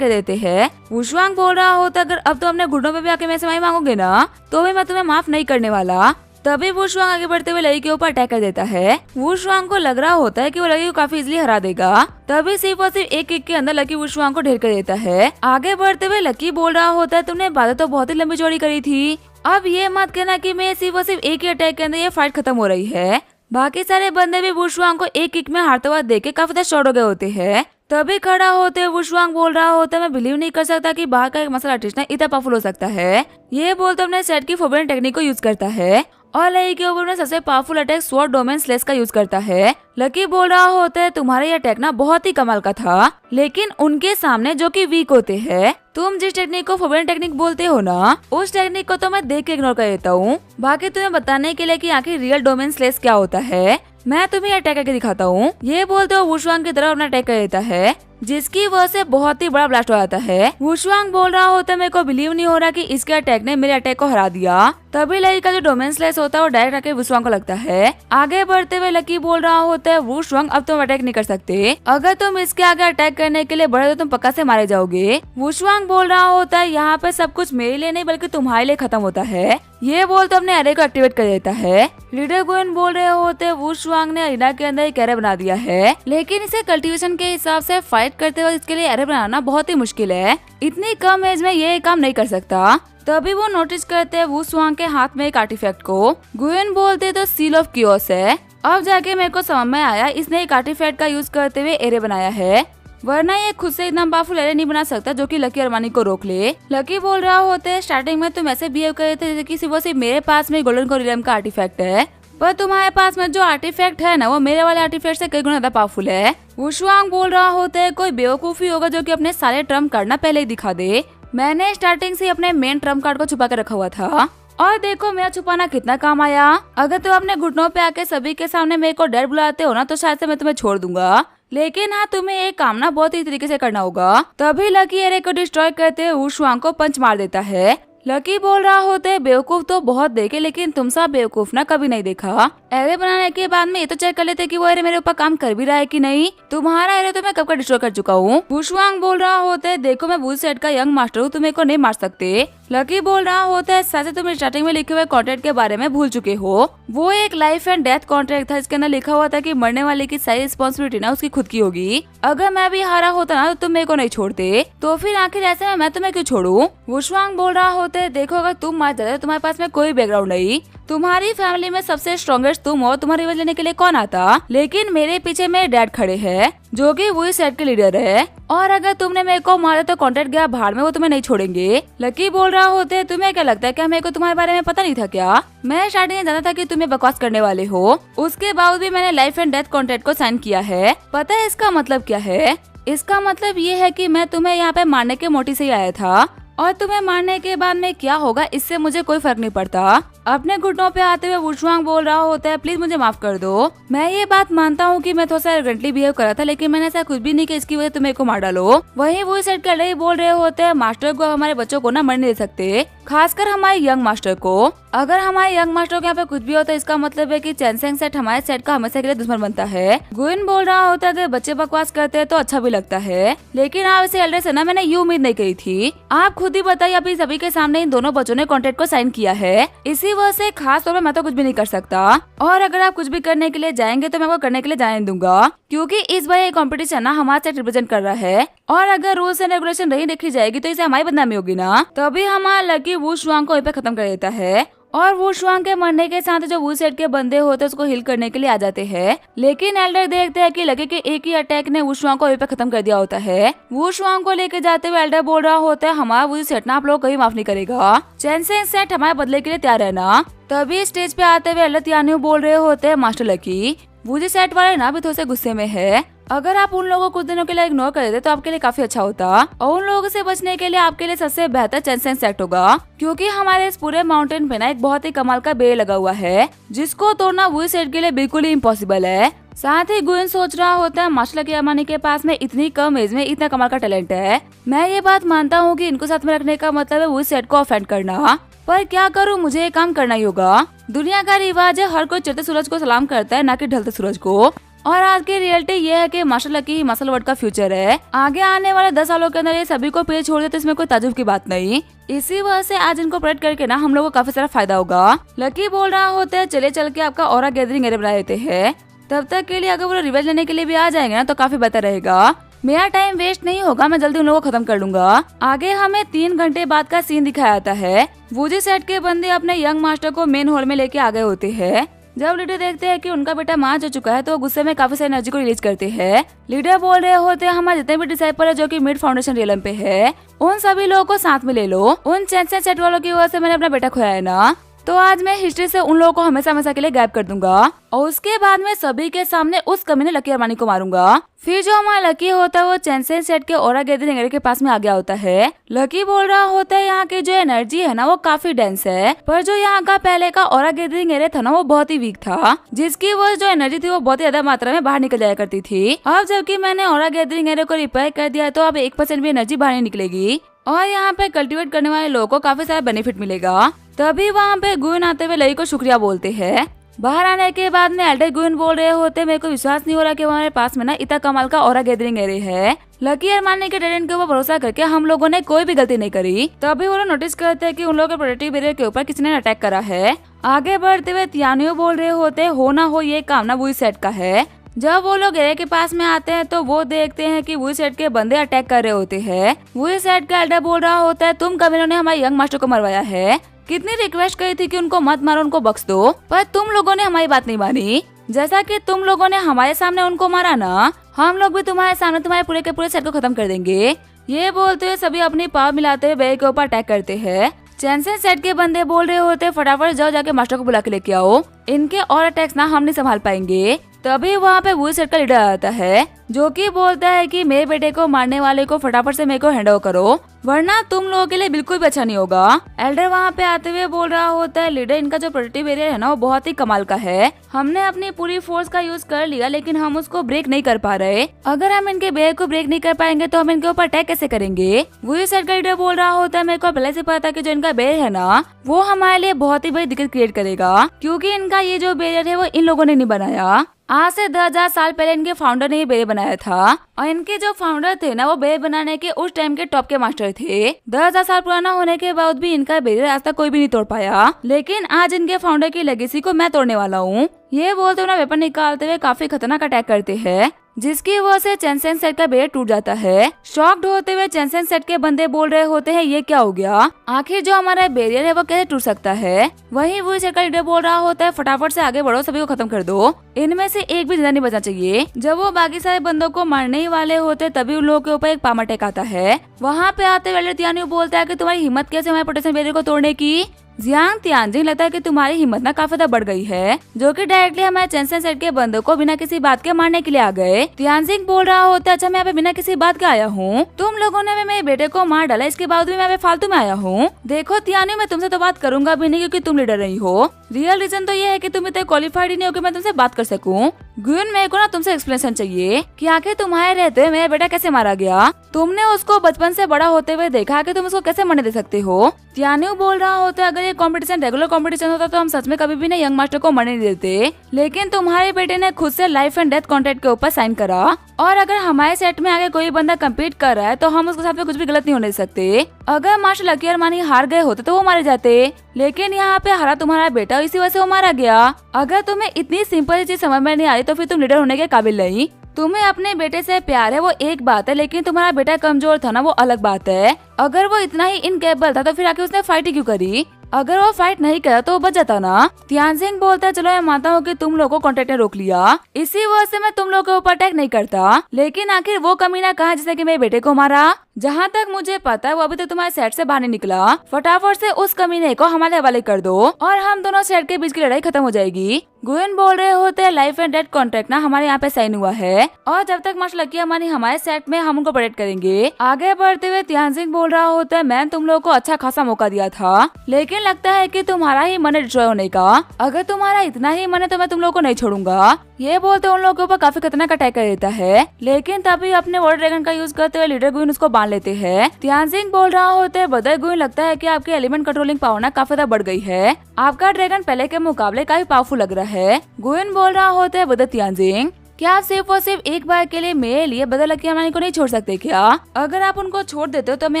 कर देते हैं। वुशवांग बोल रहा होता है, अगर अब तो अपने घुटनों पे भी आके मेरे से माफी मांगोगे ना तो भी मैं तुम्हें माफ नहीं करने वाला। तभी वुशवांग आगे बढ़ते हुए लकी के ऊपर अटैक कर देता है। वुशवांग को लग रहा होता है कि वो लकी को काफी इजीली हरा देगा। तभी सिर्फ और सिर्फ एक किक के अंदर लकी वुशवांग को ढेर कर देता है। आगे बढ़ते हुए लकी बोल रहा होता है, तुमने बातें तो बहुत ही लंबी चौड़ी करी थी, अब ये मत कहना कि मैं सिर्फ और सिर्फ एक ही अटैक के अंदर ये फाइट खत्म हो रही है। बाकी सारे बंदे भी वुशवांग को एक किक में हारते हुए देख के काफी ज्यादा शॉर्ट हो गए होते हैं। तभी खड़ा होते वुशवांग बोल रहा होता है, मैं बिलीव नहीं कर सकता कि बाहर का एक मसल आर्टिस्ट इतना पावरफुल हो सकता है। ये बोलते अपने सेट की फोर्बिडन टेक्निक को यूज करता है और लकी के ऊपर में सबसे powerful attack sword domain slash का यूज करता है। लकी बोल रहा होता है, तुम्हारा ये अटैक ना बहुत ही कमाल का था, लेकिन उनके सामने जो कि वीक होते हैं, तुम जिस टेक्निक को फोर्बिडन टेक्निक बोलते हो ना, उस टेक्निक को तो मैं देख के इग्नोर कर देता हूँ। बाकी तुम्हें बताने के लिए कि आखिर रियल डोमेन स्लेश क्या होता है, मैं तुम्हें अटैक करके दिखाता हूँ। ये बोलते हो वुशवांग की तरफ अपना अटैक कर देता है, जिसकी वजह से बहुत ही बड़ा ब्लास्ट हो जाता है। वुशवांग बोल रहा होता है, मेरे को बिलीव नहीं हो रहा कि इसके अटैक ने मेरे अटैक को हरा दिया। तभी लकी का जो डोमेन स्लेश होता है वो डायरेक्ट आके वुशवांग को लगता है। आगे बढ़ते हुए लकी बोल रहा होता है, वुशवांग अब तुम अटैक नहीं कर सकते, अगर तुम इसके आगे अटैक करने के लिए बढ़े तो तुम पक्का से मारे जाओगे। वुशवांग बोल रहा होता है, यहाँ पे सब कुछ मेरे लिए नहीं बल्कि तुम्हारे लिए खत्म होता है। ये बोलते अपने एरे को एक्टिवेट कर देता है। लीडर गुयोन बोल रहे होते वुशवांग ने अरीना के अंदर एक एरे बना दिया है, लेकिन इसे कल्टीवेशन के हिसाब से फाइट करते वक्त इसके लिए एरे बनाना बहुत ही मुश्किल है, इतनी कम एज में ये काम नहीं कर सकता। तभी वो नोटिस करते हैं वुशवांग के हाथ में एक आर्टिफैक्ट को। गुयोन बोलते तो सील ऑफ कियोस है। अब जाके मेरे को समझ में आया, इसने एक आर्टिफैक्ट का यूज करते हुए एरे बनाया है, वरना ये खुद से इतना पावरफुल एरे नहीं बना सकता जो कि लकी अरमानी को रोक ले। लकी बोल रहा होता है, स्टार्टिंग में तुम ऐसे बिहेव कर रहे थे जैसे कि सिर्फ मेरे पास में गोल्डन कोरिलम का आर्टिफैक्ट है, पर तुम्हारे पास में जो आर्टिफैक्ट है ना वो मेरे वाले आर्टिफैक्ट से कई गुना ज्यादा पावरफुल है। वुशवांग बोल रहा होता है, कोई बेवकूफी होगा जो कि अपने सारे ट्रम्प कार्ड ना पहले ही दिखा दे, मैंने स्टार्टिंग से अपने मेन ट्रम्प कार्ड को छुपा कर रखा हुआ था, और देखो मेरा छुपाना कितना काम आया। अगर तुम अपने घुटनों पे आके सभी के सामने मेरे को डर बुलाते हो ना तो शायद से मैं तुम्हें छोड़ दूंगा, लेकिन हाँ तुम्हें एक काम ना बहुत ही तरीके से करना होगा। तभी लकी एरे को डिस्ट्रॉय करते हुए वुशवांग को पंच मार देता है। लकी बोल रहा होता है, बेवकूफ तो बहुत देखे लेकिन तुम सा बेवकूफ ना कभी नहीं देखा। एरे बनाने के बाद में ये तो चेक कर लेते कि वो एरे मेरे ऊपर काम कर भी रहा है कि नहीं। तुम्हारा एरे तो मैं कब का डिस्ट्रॉय कर चुका हूँ। वुशवांग बोल रहा होता है, देखो मैं वुल सेट का यंग मास्टर हूँ, तुम्हें को नहीं मार सकते। लकी बोल रहा होता है साथ तुम स्टार्टिंग में लिखे हुए कॉन्ट्रैक्ट के बारे में भूल चुके हो। वो एक लाइफ एंड डेथ कॉन्ट्रैक्ट था, इसके अंदर लिखा हुआ था कि मरने वाले की सारी रिस्पॉन्सिबिलिटी ना उसकी खुद की होगी। अगर मैं भी हारा होता ना तो तुम मेरे को नहीं छोड़ते, तो फिर आखिर ऐसे में मैं तुम्हें क्यों छोड़ू। वुशवांग बोल रहा होता है देखो अगर तुम मार जाते तुम्हारे पास में कोई बैकग्राउंड नहीं, तुम्हारी फैमिली में सबसे स्ट्रॉन्गेस्ट तुम हो, तुम्हारी रिवेंज लेने के लिए कौन आता। लेकिन मेरे पीछे मेरे डैड खड़े हैं जो कि वही सेट के लीडर है, और अगर तुमने मेरे को मारा तो कॉन्ट्रैक्ट गया भाड़ में, वो तुम्हें नहीं छोड़ेंगे। लकी बोल रहा होते है तुम्हें क्या लगता है क्या मेरे को तुम्हारे बारे में पता नहीं था क्या। मैं स्टार्टिंग में जानता था कि तुम्हें बकवास करने वाले हो, उसके बावजूद भी मैंने लाइफ एंड डेथ कॉन्ट्रैक्ट को साइन किया है। पता है इसका मतलब क्या है। इसका मतलब ये है कि मैं तुम्हें यहाँ पे मारने के मोटिव से ही आया था, और तुम्हें मारने के बाद में क्या होगा इससे मुझे कोई फर्क नहीं पड़ता। अपने घुटनों पे आते हुए वुशवांग बोल रहा होता है प्लीज मुझे माफ कर दो। मैं ये बात मानता हूँ कि मैं थोड़ा सा एरोगेंटली बिहेव करा था, लेकिन मैंने ऐसा कुछ भी नहीं कि इसकी वजह तुम मेरे को मार डालो। वही वो सेट कर रहे बोल रहे होते हैं मास्टर को हमारे बच्चों को ना मरने दे सकते, खासकर हमारे यंग मास्टर को। अगर हमारे यंग मास्टर के यहाँ पे कुछ भी होता है इसका मतलब है कि चैनसेंग सेट हमारे सेट का हमेशा के लिए दुश्मन बनता है। गुइन बोल रहा होता है अगर बच्चे बकवास करते हैं तो अच्छा भी लगता है, लेकिन आप इसे एल्डर से ना मैंने ये उम्मीद नहीं करी थी। आप खुद ही बताइए अभी सभी के सामने इन दोनों बच्चों ने कॉन्ट्रैक्ट को साइन किया है, इसी वजह से खास तौर पर मैं तो कुछ भी नहीं कर सकता। और अगर आप कुछ भी करने के लिए जाएंगे तो मैं वो करने के लिए जाने दूंगा, क्योंकि इस बार ये कॉम्पिटिशन ना हमारा सेट रिप्रेजेंट कर रहा है, और अगर रूल्स एंड रेगुलेशन नहीं देखी जाएगी तो इसे हमारी बदनामी होगी ना। तभी हमारा लकी वुशवांग को यहीं पे खत्म कर देता है, और वुशवांग के मरने के साथ जो वू सेट के बंदे होते हैं उसको हिल करने के लिए आ जाते हैं। लेकिन एल्डर देखते हैं कि लकी के एक ही अटैक ने वुशवांग को वहीं पे खत्म कर दिया होता है। वुशवांग को लेके जाते हुए एल्डर बोल रहा होता है हमारा वू सेट ना आप लोग कभी माफ नहीं करेगा, चैनसेंग सेट हमारे बदले के लिए तैयार है ना। तभी स्टेज पे आते हुए एल्डर तियान्यू बोल रहे होते हैं मास्टर लकी वूजी सेट वाले ना भी थोड़े से गुस्से में है, अगर आप उन लोगों को कुछ दिनों के लिए इग्नोर कर देते तो आपके लिए काफी अच्छा होता, और उन लोगों से बचने के लिए आपके लिए सबसे बेहतर चैनसेंग सेट होगा, क्योंकि हमारे इस पूरे माउंटेन पे ना एक बहुत ही कमाल का बेर लगा हुआ है जिसको तोड़ना वूजी सेट के लिए बिल्कुल ही इम्पॉसिबल है। साथ ही गुइन सोच रहा होता है मास्टर लकी अमानी के पास में इतनी कम एज में इतना कमाल का टैलेंट है। मैं ये बात मानता हूँ कि इनको साथ में रखने का मतलब है वूजी सेट को ऑफेंड करना, पर क्या करूँ मुझे ये काम करना ही होगा। दुनिया का रिवाज है हर कोई चढ़ते सूरज को सलाम करता है, ना कि ढलते सूरज को। और आज की रियलिटी ये है कि मास्टर लकी ही मसल वर्ल्ड का फ्यूचर है। आगे आने वाले 10 सालों के अंदर ये सभी को पीछे छोड़ दे तो इसमें कोई ताजुब की बात नहीं। इसी वजह से आज इनको प्रोटेक्ट करके ना हम लोगों को काफी सारा फायदा होगा। लकी बोल रहा होता है चले चल के आपका ऑरा गैदरिंग एरिया बना देते हैं, तब तक के लिए अगर वो रिवेंज लेने के लिए भी आ जाएंगे ना तो काफी बेहतर रहेगा। मेरा टाइम वेस्ट नहीं होगा, मैं जल्दी उन लोगों को खत्म कर लूंगा। आगे हमें 3 घंटे बाद का सीन दिखाया जाता है। वूजी सेट के बंदे अपने यंग मास्टर को मेन हॉल में लेके आ गए होते हैं। जब लीडर देखते हैं कि उनका बेटा मार जा चुका है तो गुस्से में काफी सारी एनर्जी को रिलीज करते हैं। लीडर बोल रहे होते हैं हमारे जितने भी डिसाइपल है जो कि मिड फाउंडेशन रियलम पे है उन सभी लोगों को साथ में ले लो। उन चैनसेंग सेट वालों की वजह से मैंने अपना बेटा खोया है ना, तो आज मैं हिस्ट्री से उन लोगों को हमेशा हमेशा के लिए गायब कर दूंगा, और उसके बाद में सभी के सामने उस कमीने लकी अरमानी को मारूंगा। फिर जो हमारा लकी होता है वो चैनसेंग सेट के ऑरा गैदरिंग एरिया के पास में आ गया होता है। लकी बोल रहा होता है यहाँ की जो एनर्जी है ना वो काफी डेंस है, पर जो यहाँ का पहले का ऑरा गैदरिंग एरिया था ना वो बहुत ही वीक था, जिसकी वजह जो एनर्जी थी वो बहुत ही ज्यादा मात्रा में बाहर निकल जाया करती थी। अब जबकि मैंने ऑरा गैदरिंग एरिया को रिपेयर कर दिया तो अब 1% भी एनर्जी बाहर नहीं निकलेगी, और यहाँ पे कल्टीवेट करने वाले लोगों को काफी सारा बेनिफिट मिलेगा। तभी वहाँ पे गुइन आते हुए लकी को शुक्रिया बोलते हैं। बाहर आने के बाद में एल्डर गुइन बोल रहे होते मेरे को विश्वास नहीं हो रहा कि हमारे पास में ना इतना कमाल का ऑरा गैदरिंग एरिया है। लकी अरमानी के टैलेंट के ऊपर भरोसा करके हम लोगों ने कोई भी गलती नहीं करी। तभी वो लोग नोटिस करते हैं कि उन लोगों के प्रोटेक्टिव एरिया के ऊपर किसी ने अटैक करा है। आगे बढ़ते हुए तियान्यू बोल रहे होते हो ना हो ये काम ना वूजी सेट का है। जब वो लोग एरिया के पास में आते हैं तो वो देखते हैं कि वूजी सेट के बंदे अटैक कर रहे होते हैं। वूजी सेट का एल्डर बोल रहा होता है तुम कमीनों ने हमारे यंग मास्टर को मरवाया है, कितनी रिक्वेस्ट करी थी कि उनको मत मारो उनको बख्श दो, पर तुम लोगों ने हमारी बात नहीं मानी। जैसा कि तुम लोगों ने हमारे सामने उनको मारा ना, हम लोग भी तुम्हारे सामने तुम्हारे पूरे के पूरे सेट को खत्म कर देंगे। ये बोलते हुए सभी अपनी पावर मिलाते हुए बेर के ऊपर अटैक करते हैं। चैनसेंग सेट के बंदे बोल रहे होते फटाफट जाओ जाके मास्टर को बुला के लेके आओ, इनके और अटैक्स ना हम नहीं संभाल पाएंगे। तभी वहाँ पे वूजी सेट का लीडर आता है जो कि बोलता है कि मेरे बेटे को मारने वाले को फटाफट से मेरे को हैंड ओवर करो, वरना तुम लोगों के लिए बिल्कुल भी अच्छा नहीं होगा। एल्डर वहाँ पे आते हुए बोल रहा होता है लीडर इनका जो प्रोटेक्टिव एरिया है ना वो बहुत ही कमाल का है, हमने अपनी पूरी फोर्स का यूज कर लिया लेकिन हम उसको ब्रेक नहीं कर पा रहे। अगर हम इनके बेर को ब्रेक नहीं कर पाएंगे तो हम इनके ऊपर अटैक कैसे करेंगे। वूजी सेट का लीडर बोल रहा होता है मेरे को पहले से पता कि जो इनका बेर है ना वो हमारे लिए बहुत ही बड़ी दिक्कत क्रिएट करेगा, क्योंकि इनका ये जो बैरियर है वो इन लोगों ने नहीं बनाया। आज से 10,000 साल पहले इनके फाउंडर ने ये बेड़े बनाया था और इनके जो फाउंडर थे ना वो बेड़े बनाने के उस टाइम के टॉप के मास्टर थे। 10,000 साल पुराना होने के बाद भी इनका बेड़े आज तक कोई भी नहीं तोड़ पाया, लेकिन आज इनके फाउंडर की लेगेसी को मैं तोड़ने वाला हूँ। ये बोलते हुए वेपन निकालते हुए काफी खतरनाक अटैक करते हैं, जिसकी वजह से चेंसेन सेट का बेड़े टूट जाता है। शॉक्ड होते हुए चेंसेन सेट के बंदे बोल रहे होते हैं ये क्या हो गया, आखिर जो हमारा बैरियर है वो कैसे टूट सकता है। वहीं वो सेट का लीडर बोल रहा होता है फटाफट से आगे बढ़ो, सभी को खत्म कर दो, इनमें से एक भी जिंदा नहीं बचना चाहिए। जब वो बाकी सारे बंदों को मारने ही वाले होते तभी उन लोगों के ऊपर एक पाम अटैक आता है। वहाँ पे आते हुए तियान्यू बोलता है कि तुम्हारी हिम्मत कैसे हमारे प्रोटेक्शन बैरियर को तोड़ने की। जियांग तियानजिंग लगता है कि तुम्हारी हिम्मत ना काफी ज्यादा बढ़ गई है, जो कि डायरेक्टली हमारे चेंसेन सेट के बंदों को बिना किसी बात के मारने के लिए आ गए। तियानजिंग बोल रहा होता है अच्छा मैं यहाँ पे बिना किसी बात के आया हूँ, तुम लोगों ने मेरे बेटे को मार डाला, इसके बाद भी मैं फालतू में आया हूँ। देखो तियान्यू मैं तुमसे तो बात करूंगा भी नहीं क्योंकि तुम लीडर नहीं हो। रियल रीजन तो ये है कि तुम इतने क्वालिफाइड ही नहीं हो कि मैं तुमसे बात कर सकूं। गुयन मेरे को ना तुमसे एक्सप्लेनेशन चाहिए कि आखिर तुम्हारे रहते हुए मेरा बेटा कैसे मारा गया। तुमने उसको बचपन से बड़ा होते हुए देखा कि तुम उसको कैसे मरने दे सकते हो। तियान्यू बोल रहा होता है अगर ये कंपटीशन रेगुलर कंपटीशन होता तो हम सच में कभी भी ना यंग मास्टर को मरने नहीं देते, लेकिन तुम्हारे बेटे ने खुद से लाइफ एंड डेथ कॉन्ट्रैक्ट के ऊपर साइन करा और अगर हमारे सेट में आगे कोई बंदा कम्पीट कर रहा है तो हम उसके साथ में कुछ भी गलत नहीं होने सकते। अगर मास्टर लकी अरमानी हार गए होते तो वो मारे जाते, लेकिन यहाँ पे हारा तुम्हारा बेटा, इसी वजह से वो मारा गया। अगर तुम्हें इतनी सिंपल चीज समझ में नहीं आई तो फिर तुम लीडर होने के काबिल नहीं। तुम्हें अपने बेटे से प्यार है वो एक बात है, लेकिन तुम्हारा बेटा कमजोर था ना वो अलग बात है। अगर वो इतना ही इनकेपेबल था तो फिर आके उसने फाइट क्यों करी। अगर वो फाइट नहीं करा तो वो बच जाता ना। तियानजिंग बोलता है चलो मैं मानता हूँ कि तुम लोगों को कॉन्ट्रैक्ट ने रोक लिया, इसी वजह से मैं तुम लोगों के ऊपर अटैक नहीं करता, लेकिन आखिर वो कमीना कहाँ जिसने कि मेरे बेटे को मारा। जहाँ तक मुझे पता है वो अभी तक तुम्हारे सेट से बाहर नहीं निकला। फटाफट से उस कमीने को हमारे हवाले कर दो और हम दोनों सेट के बीच की लड़ाई खत्म हो जाएगी। गुयन बोल रहे होते हैं लाइफ एंड डेथ कॉन्ट्रैक्ट ना हमारे यहाँ पे साइन हुआ है और जब तक मास्टर लकी अरमानी हमारे सेट में हम उनको प्रोटेक्ट करेंगे। आगे बढ़ते हुए तियानजिंग बोल रहा होता है मैंने तुम लोगों को अच्छा खासा मौका दिया था, लेकिन लगता है कि तुम्हारा ही मन है डिस्ट्रॉय होने का। अगर तुम्हारा इतना ही मन है तो मैं तुम लोगों को नहीं छोड़ूंगा। ये बोलते उन लोगों के ऊपर काफी खतरनाक अटैक कर देता है, लेकिन तभी अपने वाटर ड्रैगन का यूज करते हुए लीडर गुयन उसको बांध लेते हैं। तियानजिंग बोल रहा होता है ब्रदर गुयन लगता है कि आपकी एलिमेंट कंट्रोलिंग पावर ना काफी ज्यादा बढ़ गई है, आपका ड्रैगन पहले के मुकाबले काफी पावरफुल लग रहा है। गुयन बोल रहा होता है ब्रदर तियानजिंग क्या आप सिर्फ और सिर्फ एक बार के लिए मेरे लिए ब्रदर लकी अरमानी को नहीं छोड़ सकते क्या? अगर आप उनको छोड़ देते हो तो मैं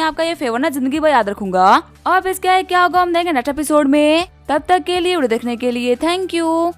आपका ये फेवर ना जिंदगी भर याद रखूंगा। अब इसका क्या होगा हम देखेंगे नेक्स्ट एपिसोड में। तब तक के लिए वीडियो देखने के लिए थैंक यू।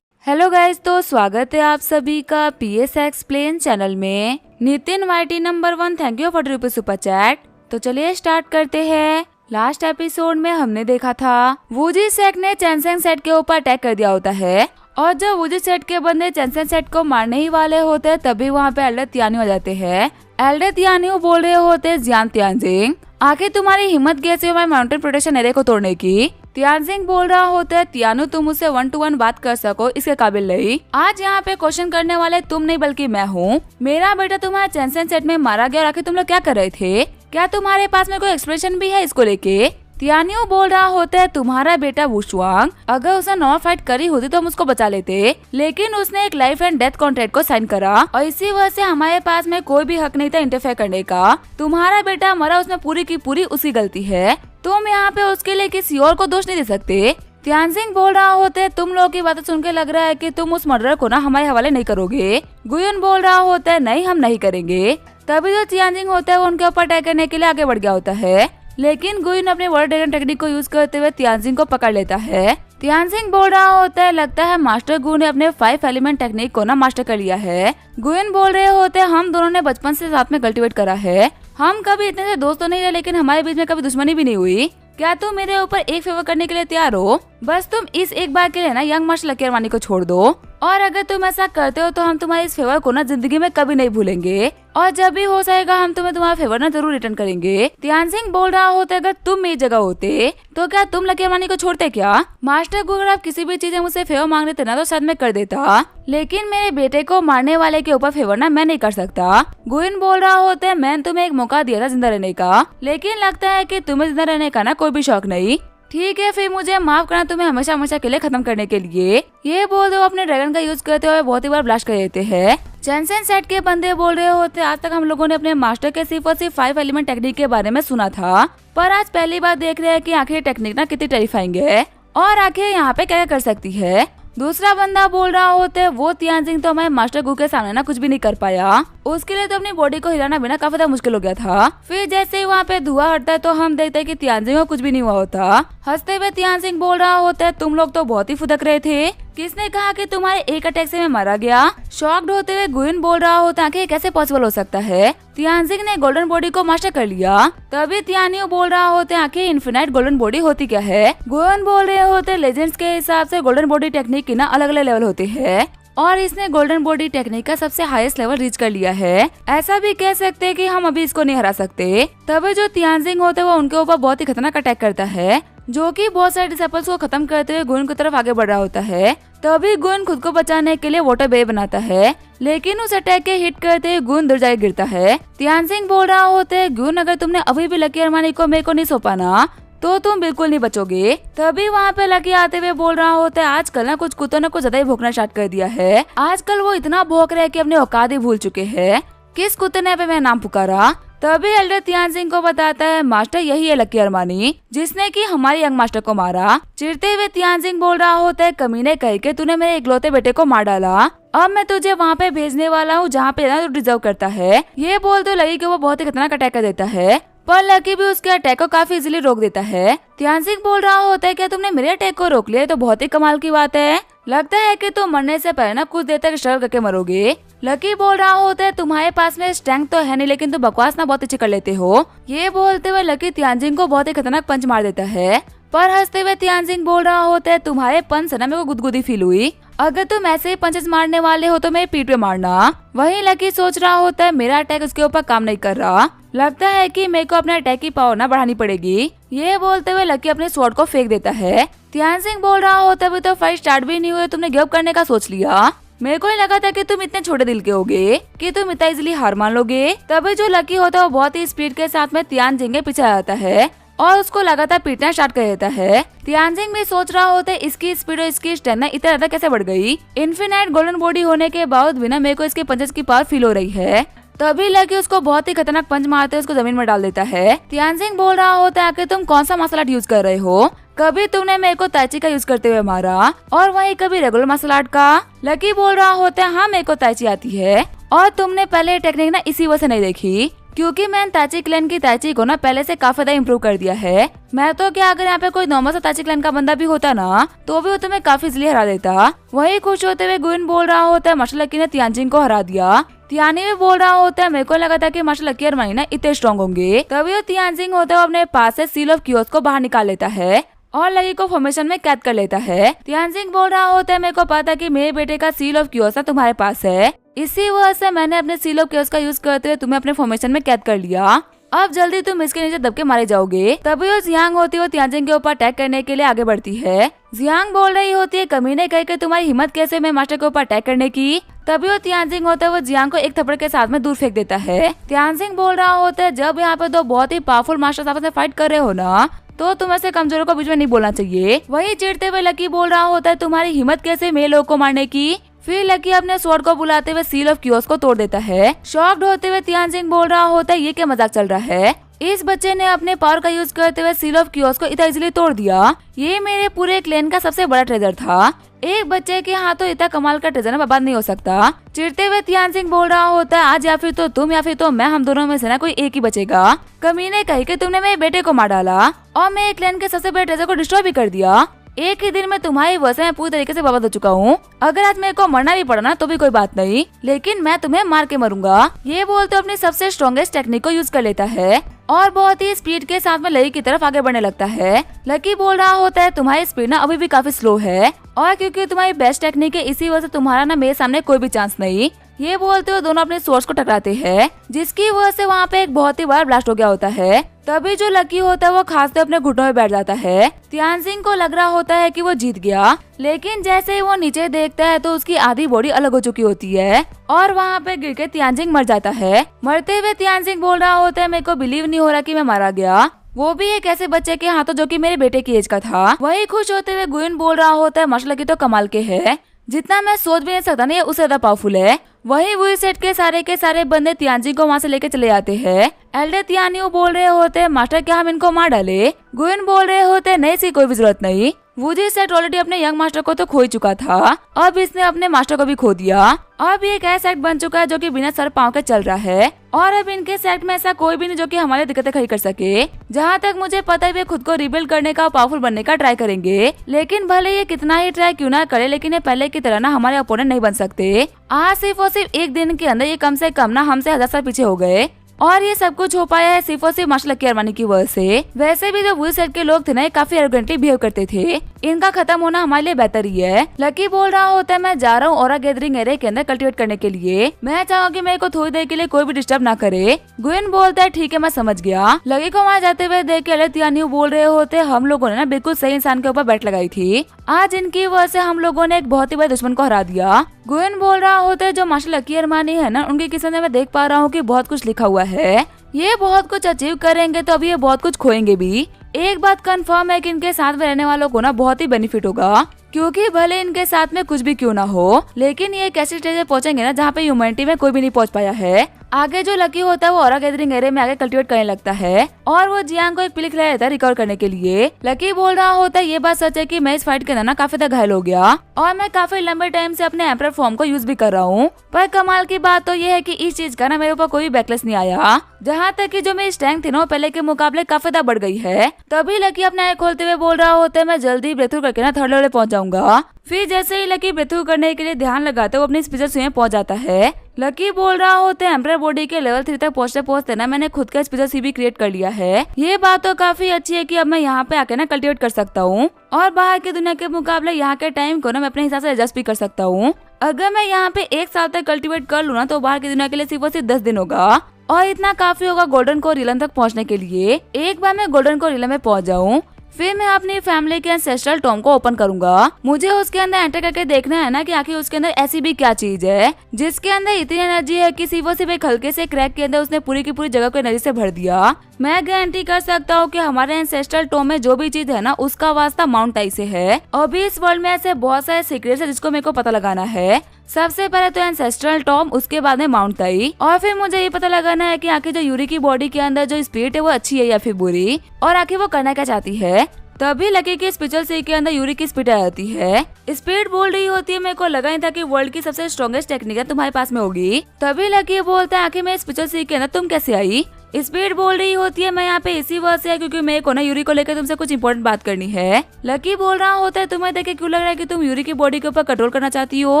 हेलो गाइस, तो स्वागत है आप सभी का PS एक्सप्लेन चैनल में। Nitin YT number 1 thank you for ₹2 super chat. तो चलिए स्टार्ट करते हैं। लास्ट एपिसोड में हमने देखा था वूजी सेट ने चेंसेन सेट के ऊपर अटैक कर दिया होता है और जब वूजी सेट के बंदे चेंसेन सेट को मारने ही वाले होते हैं तभी वहाँ पे एल्डर तियान्यू आ जाते हैं। एल्डर तियान्यू बोल रहे होते हैं जियांग तियानजिंग आखिर तुम्हारी हिम्मत कैसे हमारे माउंटेन प्रोटेक्शन एरिया को तोड़ने की। तियानजिंग बोल रहा होता है तियान्यू तुम मुझसे 1 to 1 बात कर सको इसके काबिल नहीं। आज यहाँ पे क्वेश्चन करने वाले तुम नहीं बल्कि मैं हूँ। मेरा बेटा तुम्हारा चेंसेन सेट में मारा गया और आखिर तुम लोग क्या कर रहे थे? क्या तुम्हारे पास में कोई एक्सप्रेशन भी है इसको लेके? तियान्यू बोल रहा होता है तुम्हारा बेटा वुशुआंग अगर उसने नॉर्मल फाइट करी होती तो हम उसको बचा लेते, लेकिन उसने एक लाइफ एंड डेथ कॉन्ट्रैक्ट को साइन करा और इसी वजह से हमारे पास में कोई भी हक नहीं था इंटरफेयर करने का। तुम्हारा बेटा मरा उसमें पूरी की पूरी उसकी गलती है, तुम यहाँ पे उसके लिए किसी और को दोष नहीं दे सकते। तियानजिंग बोल रहा होता है तुम लोगों की बातें सुन के लग रहा है कि तुम उस मर्डर को ना हमारे हवाले नहीं करोगे। गुयन बोल रहा होता है नहीं हम नहीं करेंगे। तभी जो तियानजिंग होता है वो उनके ऊपर अटैक करने के लिए आगे बढ़ गया होता है, लेकिन गुयन अपने वाटर ड्रैगन टेक्निक को यूज करते हुए तियानजिंग को पकड़ लेता है। तियानजिंग बोल रहा होता है लगता है मास्टर गु ने अपने 5 एलिमेंट टेक्निक को ना मास्टर कर लिया है। गुयन बोल रहे होते हैं हम दोनों ने बचपन से साथ में कल्टीवेट करा है, हम कभी इतने से दोस्त तो नहीं रहे लेकिन हमारे बीच में कभी दुश्मनी भी नहीं हुई। क्या तुम मेरे ऊपर एक फेवर करने के लिए तैयार हो? बस तुम इस एक बार के लिए ना यंग मास्टर लकी अरमानी को छोड़ दो और अगर तुम ऐसा करते हो तो हम तुम्हारे इस फेवर को ना जिंदगी में कभी नहीं भूलेंगे और जब भी हो जाएगा हम तुम्हें तुम्हारा फेवर ना जरूर रिटर्न करेंगे। तियानजिंग बोल रहा होता है अगर तुम मेरी जगह होते तो क्या तुम लकी अरमानी को छोड़ते क्या? मास्टर को अगर आप किसी भी चीज मुझसे फेवर मांग रहे थे ना तो शायद मैं कर देता, लेकिन मेरे बेटे को मारने वाले के ऊपर फेवर ना मैं नहीं कर सकता। गुयन बोल रहा होता है मैंने तुम्हें एक मौका दिया था जिंदा रहने का, लेकिन लगता है कि तुम्हें जिंदा रहने का ना कोई भी शौक नहीं। ठीक है फिर मुझे माफ करना तुम्हें हमेशा हमेशा के लिए खत्म करने के लिए। ये बोल दो अपने ड्रैगन का यूज करते हुए बहुत ही बार ब्लास्ट कर देते हैं। चेंसेन सेट के बंदे बोल रहे होते आज तक हम लोगों ने अपने मास्टर के सिर्फ और सिर्फ 5 एलिमेंट टेक्निक के बारे में सुना था, पर आज पहली बार देख रहे हैं कि आखिर टेक्निक ना कितनी टेरिफाइंग है और आखिर यहाँ पे क्या कर सकती है। दूसरा बंदा बोल रहा होता है वो तियानजिंग तो हमारे मास्टर गु के सामने ना कुछ भी नहीं कर पाया, उसके लिए तो अपनी बॉडी को हिलाना बिना काफी ज्यादा मुश्किल हो गया था। फिर जैसे ही वहाँ पे धुआं हटता है तो हम देखते हैं कि तियानजिंग को कुछ भी नहीं हुआ होता। हंसते हुए तियानजिंग बोल रहा होता है तुम लोग तो बहुत ही फुदक रहे थे, किसने कहा कि तुम्हारे एक अटैक से मैं मारा गया। शॉक्ड होते हुए गुइन बोल रहा होता है कि कैसे पॉसिबल हो सकता है, तियानजिंग ने गोल्डन बॉडी को मास्टर कर लिया। तभी तियानियो बोल रहा होते हैं कि इन्फिनाइट गोल्डन बॉडी होती क्या है। गुइन बोल रहे होते लेजेंड्स के हिसाब से गोल्डन बॉडी टेक्निक की ना अलग अलग लेवल होते हैं और इसने गोल्डन बॉडी टेक्निक का सबसे हाईएस्ट लेवल रीच कर लिया है। ऐसा भी कह सकते हैं कि हम अभी इसको नहीं हरा सकते। तभी जो तियानजिंग होते हैं वो उनके ऊपर बहुत ही खतरनाक अटैक करता है, जो कि बहुत सारे डिसेबल्स को खत्म करते हुए गुइन की तरफ आगे बढ़ रहा होता है। तभी गुइन खुद को बचाने के लिए वाटर बेयर बनाता है, लेकिन उस अटैक के हिट करते हुए गुइन दूर जाके गिरता है। तियानजिंग बोल रहा होता है गुइन अगर तुमने अभी भी लकी अरमानी को मेरे को नहीं सौंपा ना तो तुम बिल्कुल नहीं बचोगे। तभी वहाँ पे लकी आते हुए बोल रहा होता है आजकल ना कुछ कुत्तों ने कुछ ज्यादा ही भौंकना स्टार्ट कर दिया है। आजकल वो इतना भौंक रहे हैं कि अपने औकात ही भूल चुके हैं। किस कुत्ते ने मेरा नाम पुकारा। तभी एल्डर तियानजिंग को बताता है मास्टर यही है लकी अरमानी जिसने कि हमारे यंग मास्टर को मारा। चिढ़ते हुए तियानजिंग बोल रहा होता है कमीने कह के तूने मेरे इकलौते बेटे को मार डाला, अब मैं तुझे वहाँ पे भेजने वाला हूँ जहाँ पे तू डिजर्व करता है। ये बोल तो लगी कि वो बहुत ही खतरनाक अटैक कर देता है, पर लकी भी उसके अटैक को काफी इजीली रोक देता है। तियानजिंग बोल रहा होता है क्या तुमने मेरे अटैक को रोक लिया, तो बहुत ही कमाल की बात है। लगता है कि तुम मरने से पहले ना कुछ देर तक स्ट्रगल करके मरोगे। लकी बोल रहा होता है तुम्हारे पास में स्ट्रेंथ तो है नहीं, लेकिन तुम बकवास ना बहुत अच्छी कर लेते हो। ये बोलते हुए लकी तियानजिंग को बहुत ही खतरनाक पंच मार देता है, पर हंसते हुए तियानजिंग बोल रहा होता है तुम्हारे पंच से ना मेरे को गुदगुदी फील हुई, अगर तुम ऐसे ही पंचेस मारने वाले हो तो मेरे पीठ पे मारना। वहीं लकी सोच रहा होता है मेरा अटैक उसके ऊपर काम नहीं कर रहा, लगता है कि मेरे को अपने अटैक की पावर ना बढ़ानी पड़ेगी। ये बोलते हुए लकी अपने स्वॉर्ड को फेंक देता है। तियानजिंग बोल रहा होता है अभी तो फाइट स्टार्ट भी नहीं हुई, तुमने गिव अप करने का सोच लिया। मेरे को नहीं लगा था कि तुम इतने छोटे दिल के होगे कि तुम इतना इजीली हार मान लोगे। तभी जो लकी होता है वो बहुत ही स्पीड के साथ में तियानजिंग के पीछे आता है और उसको लगातार पीटना स्टार्ट कर देता है। तियानजिंग भी सोच रहा होता है इसकी स्पीड और इसकी स्टेमिना इतना ज्यादा कैसे बढ़ गई। इन्फिनाइट गोल्डन बॉडी होने के बाद बिना मेरे को इसके पंचेस की पावर फील हो रही है। तभी लकी उसको बहुत ही खतरनाक पंच मारते उसको जमीन में डाल देता है। तियानजिंग बोल रहा होता है कि तुम कौन सा मार्शल आर्ट यूज कर रहे हो, कभी तुमने मेरे को ताइची का यूज करते हुए मारा और वहीं कभी रेगुलर मार्शल आर्ट का। लकी बोल रहा होता है हाँ मेरे को ताइची आती है और तुमने पहले टेक्निक ना इसी वजह से नहीं देखी क्योंकि मैंने ताइची क्लैन की ताइची को ना पहले से काफी ज्यादा इम्प्रूव कर दिया है। मैं तो क्या अगर यहाँ पे कोई नॉर्मल सा ताइची क्लैन का बंदा भी होता ना तो भी वो तुम्हें काफी इजीली हरा देता। वही खुश होते हुए गुइन बोल रहा होता है मार्शल लकी ने तियानजिंग को हरा दिया। तियानी भी बोल रहा होता है मेरे को लगा था कि मार्शल लकी अरमानी ना इतने स्ट्रॉन्ग होंगे। तभी वो तियानजिंग होता है अपने पास से सील ऑफ क्योस को बाहर निकाल लेता है और लकी को फॉर्मेशन में कैद कर लेता है। तियानजिंग बोल रहा होता है मेरे को पता कि मेरे बेटे का सील ऑफ क्योस ना तुम्हारे पास है, इसी वजह से मैंने अपने सील ऑफ क्योस का यूज करते हुए तुम्हें अपने फॉर्मेशन में कैद कर लिया। अब जल्दी तुम इसके नीचे दबके मारे जाओगे। तभी वो जियांग होती है वो तियानजिंग के ऊपर अटैक करने के लिए आगे बढ़ती है। जियांग बोल रही होती है कमीने कह के तुम्हारी हिम्मत कैसे मैं मास्टर के ऊपर अटैक करने की। तभी वो तियानजिंग होता है वो जियांग को एक थप्पड़ के साथ में दूर फेंक देता है। तियानजिंग बोल रहा होता है जब यहाँ पे दो बहुत ही पावरफुल मास्टर्स आपस में फाइट कर रहे हो ना तो तुम ऐसे कमजोरों को बीच में नहीं बोलना चाहिए। वही चिढ़ते हुए लकी बोल रहा होता है तुम्हारी हिम्मत कैसे मेरे लोगों को मारने की। फिर लकी अपने स्वॉर्ड को बुलाते हुए सील ऑफ क्योस को तोड़ देता है। शॉक्ड होते हुए तियानजिंग बोल रहा होता है ये क्या मजाक चल रहा है, इस बच्चे ने अपने पावर का यूज करते हुए सील ऑफ क्योस को इतना इजीली तोड़ दिया। ये मेरे पूरे क्लैन का सबसे बड़ा ट्रेजर था, एक बच्चे के हाथों इतना कमाल का ट्रेजर बर्बाद नहीं हो सकता। चिढ़ते हुए तियानजिंग बोल रहा होता है आज या फिर तो तुम या फिर तो मैं, हम दोनों में से ना कोई एक ही बचेगा। कमीने कही कि तुमने मेरे बेटे को मार डाला और मेरे क्लैन के सबसे बड़े ट्रेजर को डिस्ट्रॉय भी कर दिया। एक ही दिन में तुम्हारी वजह से मैं पूरी तरीके से बर्बाद हो चुका हूँ। अगर आज मेरे को मरना भी पड़ा ना तो भी कोई बात नहीं, लेकिन मैं तुम्हें मार के मरूंगा। ये बोलते अपनी सबसे स्ट्रॉन्गेस्ट टेक्निक को यूज कर लेता है और बहुत ही स्पीड के साथ में लकी की तरफ आगे बढ़ने लगता है। लकी बोल रहा होता है तुम्हारी स्पीड ना अभी भी काफी स्लो है और क्योंकि तुम्हारी बेस्ट टेक्निक है इसी वजह से तुम्हारा ना मेरे सामने कोई भी चांस नहीं। ये बोलते हुए दोनों अपने सोर्स को टकराते हैं जिसकी वजह से वहाँ पे एक बहुत ही बड़ा ब्लास्ट हो गया होता है। तभी जो लकी होता है वो खांसते अपने घुटनों में बैठ जाता है। तियानजिंग को लग रहा होता है कि वो जीत गया, लेकिन जैसे ही वो नीचे देखता है तो उसकी आधी बॉडी अलग हो चुकी होती है और वहाँ पे गिर के तियानजिंग मर जाता है। मरते हुए तियानजिंग बोल रहा होता है मेरे को बिलीव नहीं हो रहा कि मैं मारा गया, वो भी एक ऐसे बच्चे के हाथों जो कि मेरे बेटे की एज का था। वही खुश होते हुए गुइन बोल रहा होता है मार्शल लकी तो कमाल के है, जितना मैं सोच भी नहीं सकता ना ये उससे ज्यादा पावरफुल है। वही वही सेट के सारे बंदे तियानजिंग को वहाँ से लेके चले जाते हैं। एल्डर तियानियो बोल रहे होते हैं मास्टर क्या हम इनको मार डाले। गुइन बोल रहे होते नहीं सी कोई भी जरूरत नहीं। वुजी सेट ऑलरेडी अपने यंग मास्टर को तो खो ही चुका था, अब इसने अपने मास्टर को भी खो दिया। अब ये एक ऐसा एक्ट बन चुका है जो कि बिना सर पाँव के चल रहा है और अब इनके सेट में ऐसा कोई भी नहीं जो कि हमारी दिक्कतें खड़ी कर सके। जहाँ तक मुझे पता है वे खुद को रिबिल्ड करने का, पावरफुल बनने का ट्राई करेंगे, लेकिन भले ये कितना ही ट्राई क्यों ना करे, लेकिन ये पहले की तरह ना हमारे अपोनेंट नहीं बन सकते। आज सिर्फ और सिर्फ एक दिन के अंदर ये कम से कम ना हमसे 1000 साल पीछे हो गए और ये सब कुछ हो पाया है सिर्फ और सिर्फ मार्शल लकी अरमानी की वजह से। वैसे भी जो वुजी सेट के लोग थे ना, काफी एरोगेंटली बिहेव करते थे, इनका खत्म होना हमारे लिए बेहतर ही है। लकी बोल रहा होता है मैं जा रहा हूँ ऑरा गैदरिंग एरिया के अंदर कल्टीवेट करने के लिए, मैं चाहूँ कि मेरे को थोड़ी देर के लिए कोई भी डिस्टर्ब ना करे। ग्वेन बोलता है ठीक है मैं समझ गया। लकी को वहाँ जाते हुए देख के अलग बोल रहे होते हम लोगों ने ना बिल्कुल सही इंसान के ऊपर बैट लगाई थी, आज इनकी वजह से हम लोगों ने एक बहुत ही बड़े दुश्मन को हरा दिया। ग्वेन बोल रहा होता है जो मार्शल लकी अरमानी है ना, उनकी किस्मत में मैं देख पा रहा हूँ कि बहुत कुछ लिखा हुआ है, ये बहुत कुछ अचीव करेंगे तो अभी ये बहुत कुछ खोएंगे भी। एक बात कंफर्म है कि इनके साथ में रहने वालों को ना बहुत ही बेनिफिट होगा, क्योंकि भले इनके साथ में कुछ भी क्यों ना हो, लेकिन ये एक ऐसी स्टेज पे पहुंचेंगे ना जहाँ पे ह्यूमैनिटी में कोई भी नहीं पहुंच पाया है। आगे जो लकी होता है वो ऑरा गैदरिंग एरिया में आगे कल्टीवेट करने लगता है और वो जियांग को एक पिल खिलाया जाता है रिकवर करने के लिए। लकी बोल रहा होता है ये बात सच है कि मैं इस फाइट के अंदर ना काफी ज्यादा घायल हो गया और मैं काफी लंबे टाइम से अपने एम्परर फॉर्म को यूज भी कर रहा हूँ, पर कमाल की बात तो ये है कि इस चीज का ना मेरे ऊपर कोई बैकलेस नहीं आया, जहाँ तक कि जो मेरी स्ट्रेंथ थी ना पहले के मुकाबले काफी ज्यादा बढ़ गई है। तभी लकी अपने आँख खोलते हुए बोल रहा होता है मैं जल्दी ब्रेक थ्रू करके ना थर्ड लेवल पहुंच जाऊंगा। फिर जैसे ही लकी ब्रेक थ्रू करने के लिए ध्यान लगाते वो अपनी स्पीचर में पहुंच जाता है। लकी बोल रहा होता है एम्परर बॉडी के लेवल 3 तक पहुंचते पहुंचते ना मैंने खुद का स्पीचर सी भी क्रिएट कर लिया है। ये बात तो काफी अच्छी है कि अब मैं यहाँ पे आके ना कल्टीवेट कर सकता हूँ और बाहर की दुनिया के मुकाबले यहाँ के टाइम को ना मैं अपने हिसाब से एडजस्ट भी कर सकता हूँ। अगर मैं यहाँ पे 1 साल तक कल्टीवेट कर लूँ ना तो बाहर की दुनिया के लिए सिर्फ और सिर्फ 10 दिन होगा और इतना काफी होगा गोल्डन कोर रिलन तक पहुँचने के लिए। एक बार मैं गोल्डन कोर रिलन में पहुँच जाऊँ फिर मैं अपनी फैमिली के एंसेस्ट्रल टॉम को ओपन करूंगा। मुझे उसके अंदर एंटर करके देखना है ना कि आखिर उसके अंदर ऐसी भी क्या चीज है जिसके अंदर इतनी एनर्जी है कि सिर्फ और सिर्फ एक हल्के से क्रैक के अंदर उसने पूरी की पूरी जगह को एनर्जी से भर दिया। मैं गारंटी कर सकता हूँ कि हमारे एंसेस्ट्रल टॉम में जो भी चीज है ना उसका वास्ता माउंट टाई से है। अभी इस वर्ल्ड में ऐसे बहुत सारे सीक्रेट्स है जिसको मेरे को पता लगाना है। सबसे पहले तो एंसेस्ट्रल टॉम, उसके बाद में माउंट टाई और फिर मुझे ये पता लगाना है कि आखिर जो यूरी की बॉडी के अंदर जो स्पिरिट है वो अच्छी है या फिर बुरी और आखिर वो करना क्या चाहती है। तभी लकी के स्पिरिचुअल सी के अंदर यूरी की स्पिरिट आ जाती है। स्पिरिट बोल रही होती है मेरे को लगा ही था कि वर्ल्ड की सबसे स्ट्रॉन्गेस्ट टेक्निक है तुम्हारे पास में होगी। तभी लकी बोलता है आखिर मैं स्पिरिचुअल सी के अंदर तुम कैसे आई। स्पिरिट बोल रही होती है मैं यहाँ पे इसी वजह से है क्योंकि मेरे को ना यूरी को लेकर तुमसे कुछ इंपॉर्टेंट बात करनी है। लकी बोल रहा होता है तुम्हें देख के क्यों लग रहा है कि तुम यूरी की बॉडी के ऊपर कंट्रोल करना चाहती हो।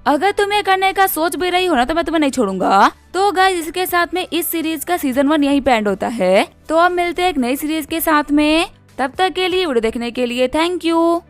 अगर तुम्हें करने का सोच भी रही हो ना तो मैं तुम्हें नहीं छोड़ूंगा। तो गाइस इसके साथ में इस सीरीज का सीजन 1 यहीं पे एंड होता है। तो अब मिलते हैं एक नई सीरीज के साथ में, तब तक के लिए वीडियो देखने के लिए थैंक यू।